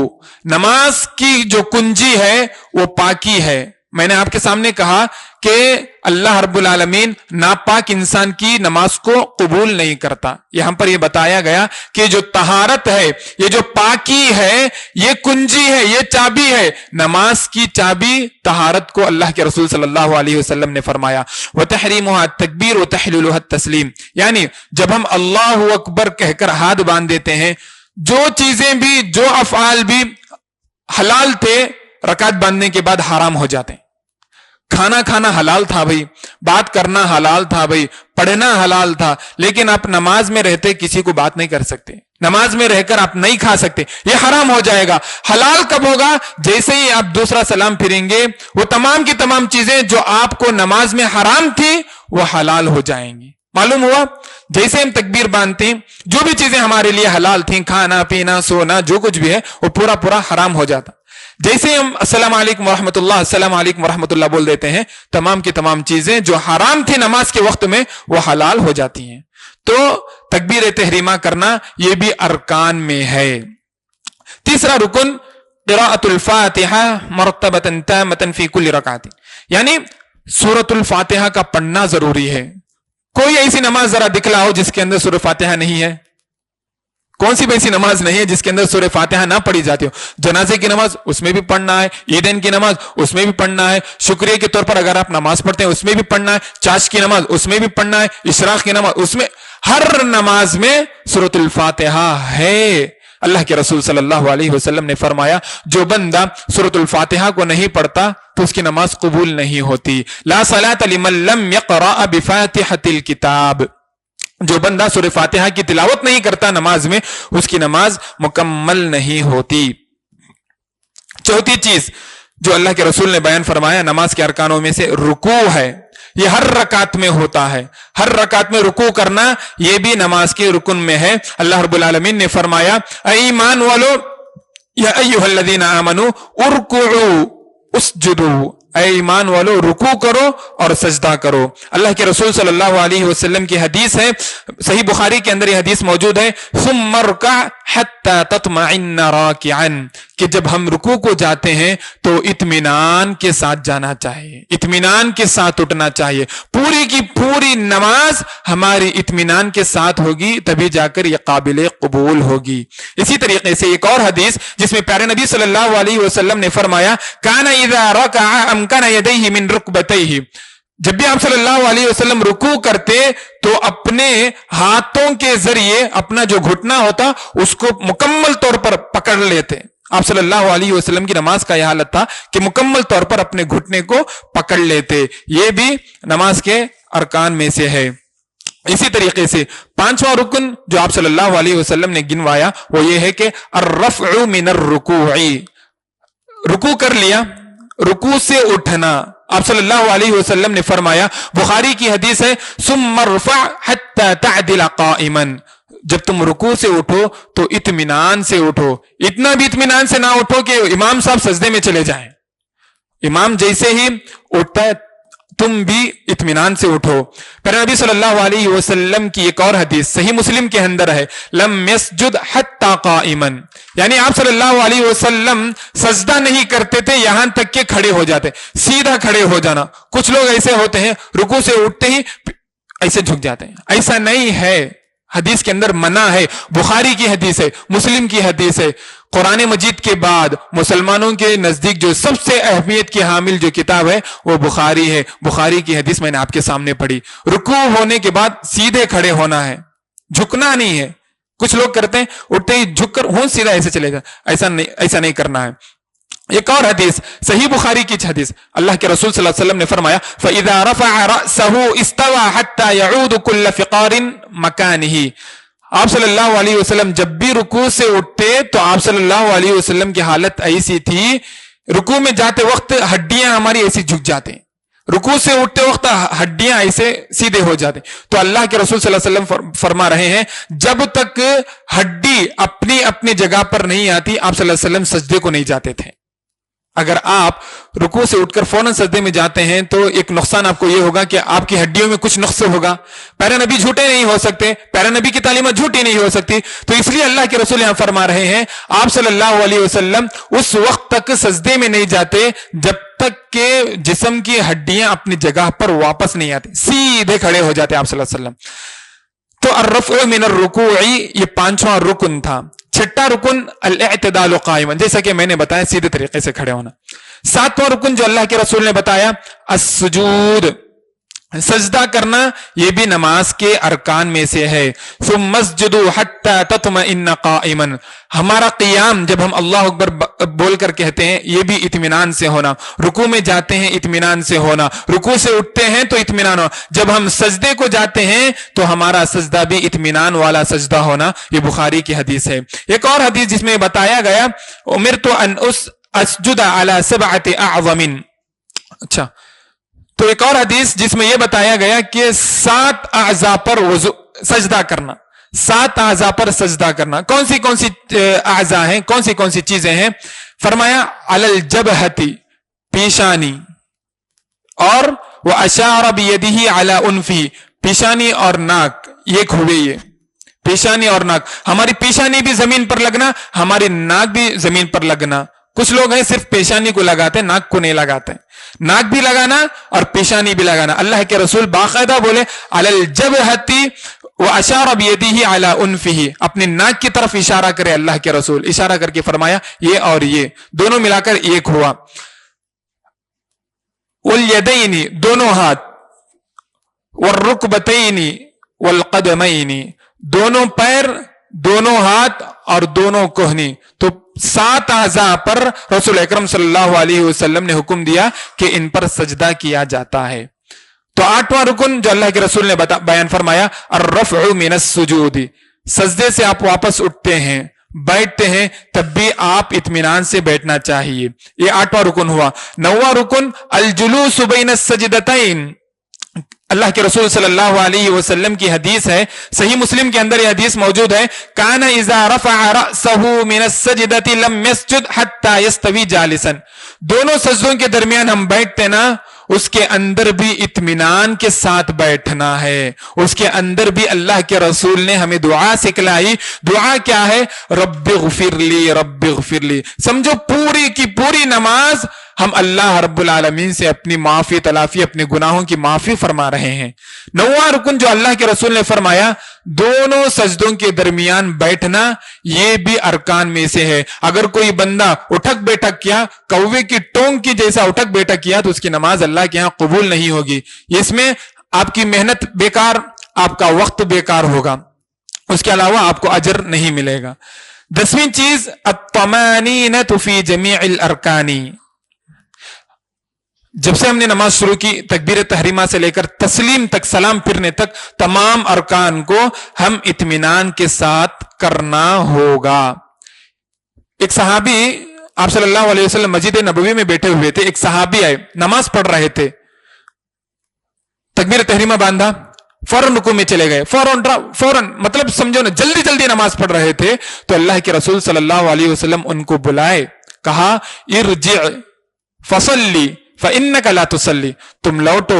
نماز کی جو کنجی ہے وہ پاکی ہے. میں نے آپ کے سامنے کہا کہ اللہ رب العالمین ناپاک انسان کی نماز کو قبول نہیں کرتا. یہاں پر یہ بتایا گیا کہ جو طہارت ہے، یہ جو پاکی ہے، یہ کنجی ہے، یہ چابی ہے. نماز کی چابی طہارت کو اللہ کے رسول صلی اللہ علیہ وسلم نے فرمایا، وتحریمها التکبیر وتحلیلها التسلیم، یعنی جب ہم اللہ اکبر کہہ کر ہاتھ باندھ دیتے ہیں، جو چیزیں بھی، جو افعال بھی حلال تھے رکعت باندھنے کے بعد حرام ہو جاتے ہیں. کھانا کھانا حلال تھا بھائی، بات کرنا حلال تھا بھائی، پڑھنا حلال تھا، لیکن آپ نماز میں رہتے کسی کو بات نہیں کر سکتے، نماز میں رہ کر آپ نہیں کھا سکتے، یہ حرام ہو جائے گا. حلال کب ہوگا؟ جیسے ہی آپ دوسرا سلام پھریں گے، وہ تمام کی تمام چیزیں جو آپ کو نماز میں حرام تھی وہ حلال ہو جائیں گی. معلوم ہوا؟ جیسے ہم تکبیر باندھتے ہیں، جو بھی چیزیں ہمارے لیے حلال تھیں، کھانا پینا سونا جو کچھ بھی ہے، وہ پورا پورا حرام ہو جاتا. جیسے ہم السلام علیکم ورحمۃ اللہ، السلام علیکم ورحمۃ اللہ بول دیتے ہیں، تمام کی تمام چیزیں جو حرام تھی نماز کے وقت میں وہ حلال ہو جاتی ہیں. تو تکبیر تحریمہ کرنا یہ بھی ارکان میں ہے. تیسرا رکن قراءۃ الفاتحہ مرتبۃ تامۃ فی کل رکعۃ، یعنی سورۃ الفاتحہ کا پڑھنا ضروری ہے. کوئی ایسی نماز ذرا دکھلاؤ جس کے اندر سورۃ فاتحہ نہیں ہے. کون سی بھی ایسی نماز نہیں ہے جس کے اندر سورہ فاتحہ نہ پڑھی جاتی ہو؟ جنازے کی نماز اس میں بھی پڑھنا ہے، عیدین کی نماز اس میں بھی پڑھنا ہے، شکریہ کے طور پر اگر آپ نماز پڑھتے ہیں اس میں بھی پڑھنا ہے، چاش کی نماز اس میں بھی پڑھنا ہے، اشراق کی نماز اس میں، ہر نماز میں سورۃ الفاتحہ ہے. اللہ کے رسول صلی اللہ علیہ وسلم نے فرمایا، جو بندہ سورۃ الفاتحہ کو نہیں پڑھتا تو اس کی نماز قبول نہیں ہوتی. لا صلاۃ لمن لم یقرأ بفاتحۃ الکتاب، جو بندہ سورہ فاتحہ کی تلاوت نہیں کرتا نماز میں، اس کی نماز مکمل نہیں ہوتی. چوتھی چیز جو اللہ کے رسول نے بیان فرمایا نماز کے ارکانوں میں سے رکوع ہے. یہ ہر رکعت میں ہوتا ہے، ہر رکعت میں رکوع کرنا یہ بھی نماز کے رکن میں ہے. اللہ رب العالمین نے فرمایا، اے ایمان والو، یا ایھا الذین آمنوا ارکعوا اسجدوا، اے ایمان والو رکوع کرو اور سجدہ کرو. اللہ کے رسول صلی اللہ علیہ وسلم کی حدیث ہے، صحیح بخاری کے اندر یہ حدیث موجود ہے، ثم ارکع حتی تطمئن راکعا، کہ جب ہم رکوع کو جاتے ہیں تو اطمینان کے ساتھ جانا چاہیے، اطمینان کے ساتھ اٹھنا چاہیے. پوری کی پوری نماز ہماری اطمینان کے ساتھ ہوگی، تبھی جا کر یہ قابل قبول ہوگی. اسی طریقے سے ایک اور حدیث جس میں پیارے نبی صلی اللہ علیہ وسلم نے فرمایا کان اذا رکع امکن یدیہ من رکبتیہ، جب بھی آپ صلی اللہ علیہ وسلم رکوع کرتے تو اپنے ہاتھوں کے ذریعے اپنا جو گھٹنا ہوتا اس کو مکمل طور پر پکڑ لیتے. آپ صلی اللہ علیہ وسلم کی نماز کا یہ حالت تھا کہ مکمل طور پر اپنے گھٹنے کو پکڑ لیتے. یہ بھی نماز کے ارکان میں سے ہے. اسی طریقے سے پانچواں رکن جو آپ صلی اللہ علیہ وسلم نے گنوایا وہ یہ ہے کہ الرفع من الرکوع، رکوع کر لیا، رکوع سے اٹھنا. آپ صلی اللہ علیہ وسلم نے فرمایا، بخاری کی حدیث ہے ثم ارفع حتى تعدل قائما، جب تم رکوع سے اٹھو تو اطمینان سے اٹھو. اتنا بھی اطمینان سے نہ اٹھو کہ امام صاحب سجدے میں چلے جائیں. امام جیسے ہی اٹھتا ہے تم بھی اطمینان سے اٹھو. پھر نبی صلی اللہ علیہ وسلم کی ایک اور حدیث صحیح مسلم کے اندر ہے لم یسجد حتی قائما، یعنی آپ صلی اللہ علیہ وسلم سجدہ نہیں کرتے تھے یہاں تک کہ کھڑے ہو جاتے، سیدھا کھڑے ہو جانا. کچھ لوگ ایسے ہوتے ہیں رکوع سے اٹھتے ہی ایسے جھک جاتے ہیں، ایسا نہیں ہے. حدیث کے اندر منع ہے. بخاری کی حدیث ہے، مسلم کی حدیث ہے. قرآن مجید کے بعد مسلمانوں کے نزدیک جو سب سے اہمیت کی حامل جو کتاب ہے وہ بخاری ہے. بخاری کی حدیث میں نے آپ کے سامنے پڑھی. رکوع ہونے کے بعد سیدھے کھڑے ہونا ہے، جھکنا نہیں ہے. کچھ لوگ کرتے ہیں اٹھتے ہی جھک کر ہوں سیدھا ایسے چلے جائیں، ایسا نہیں کرنا ہے. ایک اور حدیث صحیح بخاری کی حدیث، اللہ کے رسول صلی اللہ علیہ وسلم نے فرمایا فَإِذَا رَفَعَ رَأْسَهُ اسْتَوَى حَتَّى يَعُودُ كُلَّ فِقَارٍ مَكَانِهِ. آپ صلی اللہ علیہ وسلم جب بھی رکوع سے اٹھتے تو آپ صلی اللہ علیہ وسلم کی حالت ایسی تھی، رکوع میں جاتے وقت ہڈیاں ہماری ایسی جھک جاتے ہیں، رکوع سے اٹھتے وقت ہڈیاں ایسے سیدھے ہو جاتے. تو اللہ کے رسول صلی اللہ علیہ وسلم فرما رہے ہیں جب تک ہڈی اپنی اپنی جگہ پر نہیں آتی آپ صلی اللہ علیہ وسلم سجدے کو نہیں جاتے تھے. اگر آپ رکوع سے اٹھ کر فوراً سجدے میں جاتے ہیں تو ایک نقصان آپ کو یہ ہوگا کہ آپ کی ہڈیوں میں کچھ نقص ہوگا. پیارے نبی جھوٹے نہیں ہو سکتے، پیارے نبی کی تعلیمات جھوٹی نہیں ہو سکتی. تو اس لیے اللہ کے رسول یہاں فرما رہے ہیں آپ صلی اللہ علیہ وسلم اس وقت تک سجدے میں نہیں جاتے جب تک کہ جسم کی ہڈیاں اپنی جگہ پر واپس نہیں آتی، سیدھے کھڑے ہو جاتے آپ صلی اللہ علیہ وسلم. تو الرفع من الرکوع یہ پانچواں رکن تھا. چھٹا رکن الاعتدال قائما، جیسا کہ میں نے بتایا سیدھے طریقے سے کھڑے ہونا. ساتواں رکن جو اللہ کے رسول نے بتایا السجود، سجدہ کرنا، یہ بھی نماز کے ارکان میں سے ہے. ثم اسجدوا حتى تطمئن قائما، ہمارا قیام جب ہم اللہ اکبر بول کر کہتے ہیں یہ بھی اطمینان سے ہونا. رکوع میں جاتے ہیں اطمینان سے ہونا، رکوع سے اٹھتے ہیں تو اطمینان ہونا. جب ہم سجدے کو جاتے ہیں تو ہمارا سجدہ بھی اطمینان والا سجدہ ہونا. یہ بخاری کی حدیث ہے. ایک اور حدیث جس میں بتایا گیا امرت ان اسجد علی 7 اعظم، اچھا تو ایک اور حدیث جس میں یہ بتایا گیا کہ 7 اعضاء پر سجدہ کرنا، 7 اعضاء پر سجدہ کرنا. کون سی اعضاء ہیں، کون سی چیزیں ہیں؟ فرمایا علی الجبہۃ، پیشانی، اور واشار بیدہ علی انفہ، پیشانی اور ناک. یہ کھوے، یہ پیشانی اور ناک، ہماری پیشانی بھی زمین پر لگنا، ہماری ناک بھی زمین پر لگنا. کچھ لوگ ہیں صرف پیشانی کو لگاتے ہیں، ناک کو نہیں لگاتے. ناک بھی لگانا اور پیشانی بھی لگانا. اللہ کے رسول باقاعدہ بولے علی الجبہۃ واشار بیدہ علی انفہ، اپنے ناک کی طرف اشارہ کرے اللہ کے رسول، اشارہ کر کے فرمایا یہ اور یہ دونوں ملا کر ایک ہوا. والیدین، دونوں ہاتھ، والرکبتین والقدمین، دونوں پیر، دونوں ہاتھ اور دونوں کوہنی. تو 7 اعضاء پر رسول اکرم صلی اللہ علیہ وسلم نے حکم دیا کہ ان پر سجدہ کیا جاتا ہے. تو 8واں رکن جو اللہ کے رسول نے بیان فرمایا الرفع من السجود، سجدے سے آپ واپس اٹھتے ہیں، بیٹھتے ہیں، تب بھی آپ اطمینان سے بیٹھنا چاہیے. یہ 8واں رکن ہوا. 9واں رکن الجلوس بین السجدتین، اللہ کے رسول صلی اللہ علیہ وسلم کی حدیث ہے، صحیح مسلم کے اندر یہ حدیث موجود ہے، کان اذا رفع رأسه من السجدة لم يسجد حتى يستوي جالسا. دونوں سجدوں کے درمیان ہم بیٹھتے نا، اس کے اندر بھی اطمینان کے ساتھ بیٹھنا ہے. اس کے اندر بھی اللہ کے رسول نے ہمیں دعا سکھلائی. دعا کیا ہے؟ رب اغفر لی رب اغفر لی. سمجھو پوری کی پوری نماز ہم اللہ رب العالمین سے اپنی معافی تلافی، اپنے گناہوں کی معافی فرما رہے ہیں. 9واں رکن جو اللہ کے رسول نے فرمایا، دونوں سجدوں کے درمیان بیٹھنا، یہ بھی ارکان میں سے ہے. اگر کوئی بندہ اٹھک بیٹھک کیا، کوے کی ٹونگ کی جیسا اٹھک بیٹھک کیا، تو اس کی نماز اللہ کے ہاں قبول نہیں ہوگی. اس میں آپ کی محنت بیکار، آپ کا وقت بیکار ہوگا، اس کے علاوہ آپ کو اجر نہیں ملے گا. 10ویں چیز الطمانینۃ فی جمیع الارکان. جب سے ہم نے نماز شروع کی، تکبیر تحریمہ سے لے کر تسلیم تک، سلام پھرنے تک، تمام ارکان کو ہم اطمینان کے ساتھ کرنا ہوگا. ایک صحابی آپ صلی اللہ علیہ وسلم مسجد نبوی میں بیٹھے ہوئے تھے. ایک صحابی آئے، نماز پڑھ رہے تھے، تکبیر تحریمہ باندھا، فوراً رکوع میں چلے گئے، فوراً مطلب سمجھو نا، جلدی جلدی نماز پڑھ رہے تھے. تو اللہ کے رسول صلی اللہ علیہ وسلم ان کو بلائے، کہا ارجع فصلی فإنک لا تصلی. تم لوٹو،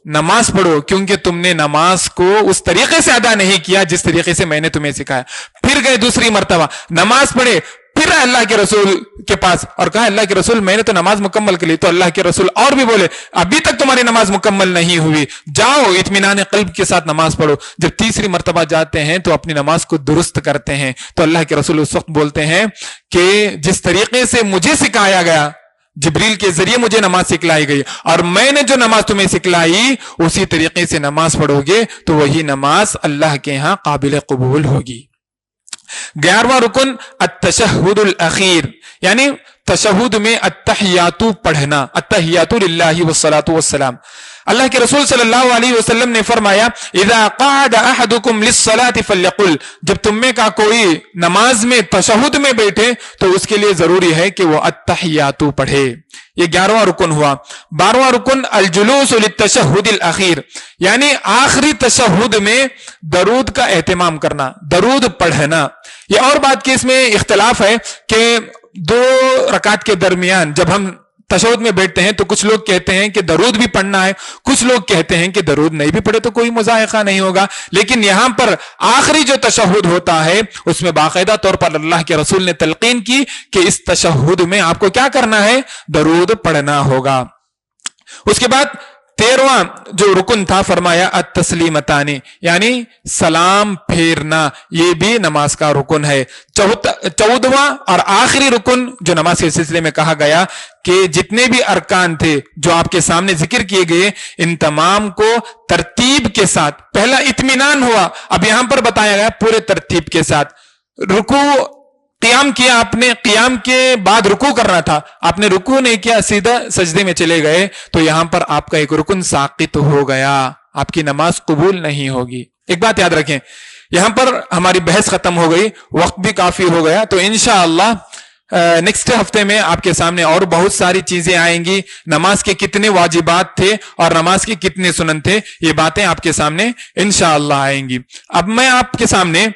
نماز پڑھو، کیونکہ تم نے نماز کو اس طریقے سے ادا نہیں کیا جس طریقے سے میں نے تمہیں سکھایا. پھر گئے دوسری مرتبہ، نماز پڑھے، پھر اللہ کے رسول کے پاس اور کہا اللہ کے رسول میں نے تو نماز مکمل کر لی. تو اللہ کے رسول اور بھی بولے ابھی تک تمہاری نماز مکمل نہیں ہوئی، جاؤ اطمینان قلب کے ساتھ نماز پڑھو. جب تیسری مرتبہ جاتے ہیں تو اپنی نماز کو درست کرتے ہیں. تو اللہ کے رسول اس وقت بولتے ہیں کہ جس طریقے سے مجھے سکھایا گیا، جبریل کے ذریعے مجھے نماز سکھلائی گئی، اور میں نے جو نماز تمہیں سکھلائی اسی طریقے سے نماز پڑھو گے تو وہی نماز اللہ کے ہاں قابل قبول ہوگی. 11واں رکن التشہد الاخیر، یعنی تشہد میں التحیات پڑھنا، التحیات للہ والصلاۃ والسلام. اللہ کے رسول صلی اللہ علیہ وسلم نے فرمایا اذا قعد احدکم للصلاۃ فلیقل، جب تم میں کا کوئی نماز میں تشہد میں بیٹھے تو اس کے لیے ضروری ہے کہ وہ التحیات پڑھے. یہ 11واں رکن ہوا. 12واں رکن الجلوس للتشہد الاخیر، یعنی آخری تشہد میں درود کا اہتمام کرنا، درود پڑھنا. یہ اور بات کہ اس میں اختلاف ہے کہ 2 رکعت کے درمیان جب ہم تشہد میں بیٹھتے ہیں تو کچھ لوگ کہتے ہیں کہ درود بھی پڑھنا ہے، کچھ لوگ کہتے ہیں کہ درود نہیں بھی پڑھے تو کوئی مذائقہ نہیں ہوگا. لیکن یہاں پر آخری جو تشہد ہوتا ہے اس میں باقاعدہ طور پر اللہ کے رسول نے تلقین کی کہ اس تشہد میں آپ کو کیا کرنا ہے؟ درود پڑھنا ہوگا. اس کے بعد 13واں جو رکن تھا فرمایا التسلیمتان، یعنی سلام پھیرنا، یہ بھی نماز کا رکن ہے. 14واں اور آخری رکن جو نماز کے سلسلے میں کہا گیا کہ جتنے بھی ارکان تھے جو آپ کے سامنے ذکر کیے گئے، ان تمام کو ترتیب کے ساتھ، پہلا اطمینان ہوا، اب یہاں پر بتایا گیا پورے ترتیب کے ساتھ. رکوع قیام کیا آپ نے، قیام کے بعد رکوع کرنا تھا، آپ نے رکوع نہیں کیا، سیدھا سجدے میں چلے گئے، تو یہاں پر آپ کا ایک رکن ساقط ہو گیا، آپ کی نماز قبول نہیں ہوگی. ایک بات یاد رکھیں، یہاں پر ہماری بحث ختم ہو گئی، وقت بھی کافی ہو گیا، تو انشاءاللہ نیکسٹ ہفتے میں آپ کے سامنے اور بہت ساری چیزیں آئیں گی. نماز کے کتنے واجبات تھے اور نماز کے کتنے سنن تھے، یہ باتیں آپ کے سامنے انشاءاللہ آئیں گی. اب میں آپ کے سامنے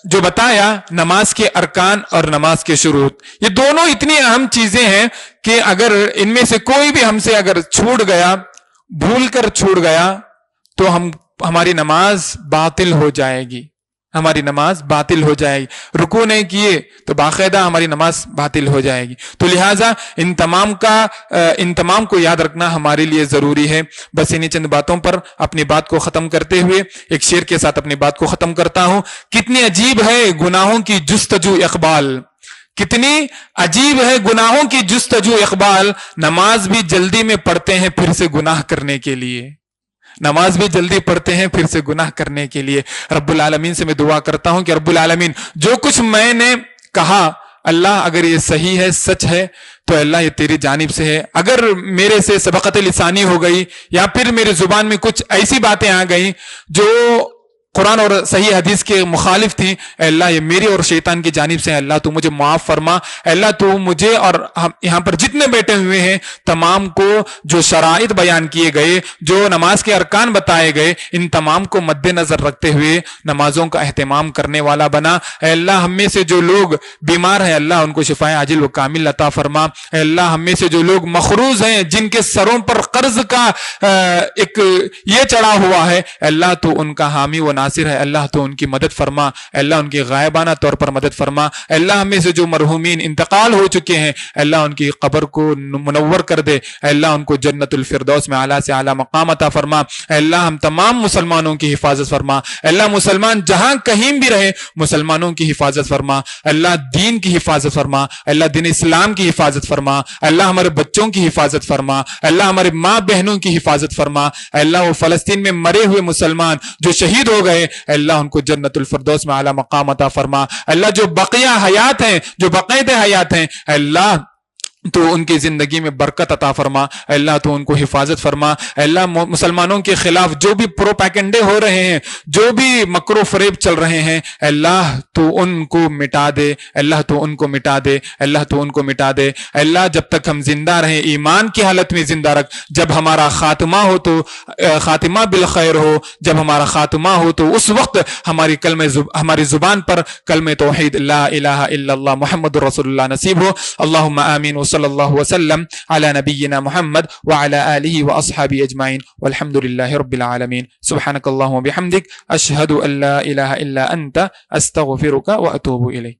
جو بتایا نماز کے ارکان اور نماز کے شروط، یہ دونوں اتنی اہم چیزیں ہیں کہ اگر ان میں سے کوئی بھی ہم سے اگر چھوٹ گیا، بھول کر چھوٹ گیا، تو ہماری نماز باطل ہو جائے گی، ہماری نماز باطل ہو جائے گی. رکوع نہیں کیے تو باقاعدہ ہماری نماز باطل ہو جائے گی. تو لہٰذا ان تمام کو یاد رکھنا ہمارے لیے ضروری ہے. بس انہی چند باتوں پر اپنی بات کو ختم کرتے ہوئے ایک شعر کے ساتھ اپنی بات کو ختم کرتا ہوں. کتنی عجیب ہے گناہوں کی جستجو اقبال، کتنی عجیب ہے گناہوں کی جستجو اقبال، نماز بھی جلدی میں پڑھتے ہیں پھر سے گناہ کرنے کے لیے، نماز بھی جلدی پڑھتے ہیں پھر سے گناہ کرنے کے لیے. رب العالمین سے میں دعا کرتا ہوں کہ رب العالمین جو کچھ میں نے کہا، اللہ اگر یہ صحیح ہے، سچ ہے، تو اللہ یہ تیری جانب سے ہے. اگر میرے سے سبقت لسانی ہو گئی یا پھر میری زبان میں کچھ ایسی باتیں آ گئیں جو قرآن اور صحیح حدیث کے مخالف تھیں، اے اللہ یہ میری اور شیطان کی جانب سے، اللہ تو مجھے معاف فرما، اے اللہ تو مجھے اور یہاں پر جتنے بیٹھے ہوئے ہیں تمام کو جو شرائط بیان کیے گئے، جو نماز کے ارکان بتائے گئے، ان تمام کو مد نظر رکھتے ہوئے نمازوں کا اہتمام کرنے والا بنا۔ اے اللہ ہم میں سے جو لوگ بیمار ہیں اللہ ان کو شفائے عاجل و کامل عطا فرما۔ اے اللہ ہم میں سے جو لوگ مخروض ہیں، جن کے سروں پر قرض کا ایک یہ چڑھا ہوا ہے، اے اللہ تو ان کا حامی و ناصر ہے، اللہ تو ان کی مدد فرما، اے اللہ ان کی غائبانہ طور پر مدد فرما۔ اے اللہ ہم میں سے جو مرحومین انتقال ہو چکے ہیں، اے اللہ ان کی قبر کو منور کر دے، اے اللہ ان کو جنت الفردوس میں اعلیٰ سے اعلیٰ مقام عطا فرما۔ اے اللہ ہم تمام مسلمانوں کی حفاظت فرما، اے اللہ مسلمان جہاں کہیں بھی رہے مسلمانوں کی حفاظت فرما، اے اللہ دین کی حفاظت فرما، اے اللہ دین اسلام کی حفاظت فرما، اے اللہ ہمارے بچوں کی حفاظت فرما، اے اللہ ہمارے ماں بہنوں کی حفاظت فرما، اے اللہ وہ فلسطین میں مرے ہوئے مسلمان جو شہید ہو گئے، اے اللہ ان کو جنت الفردوس میں اعلیٰ مقام عطا فرما۔ اے اللہ جو بقیہ حیات ہیں، جو بقیت حیات ہیں، اے اللہ تو ان کی زندگی میں برکت عطا فرما، اے اللہ تو ان کو حفاظت فرما۔ اے اللہ مسلمانوں کے خلاف جو بھی پروپیگنڈے ہو رہے ہیں، جو بھی مکر و فریب چل رہے ہیں، اے اللہ تو ان کو مٹا دے، اے اللہ تو ان کو مٹا دے، اے اللہ تو ان کو مٹا دے۔ اے اللہ جب تک ہم زندہ رہیں ایمان کی حالت میں زندہ رکھ، جب ہمارا خاتمہ ہو تو خاتمہ بالخیر ہو، جب ہمارا خاتمہ ہو تو اس وقت ہماری زبان پر کلمہ توحید لا الہ الا اللہ محمد رسول اللہ نصیب ہو۔ اللہم آمین وصلی اللہ وسلم علی نبینا محمد وعلی آلہ واصحابہ اجمعین والحمد للہ رب العالمین۔ سبحانک اللہم وبحمدک اشہد ان لا الہ الا انت استغفرک واتوب الیک۔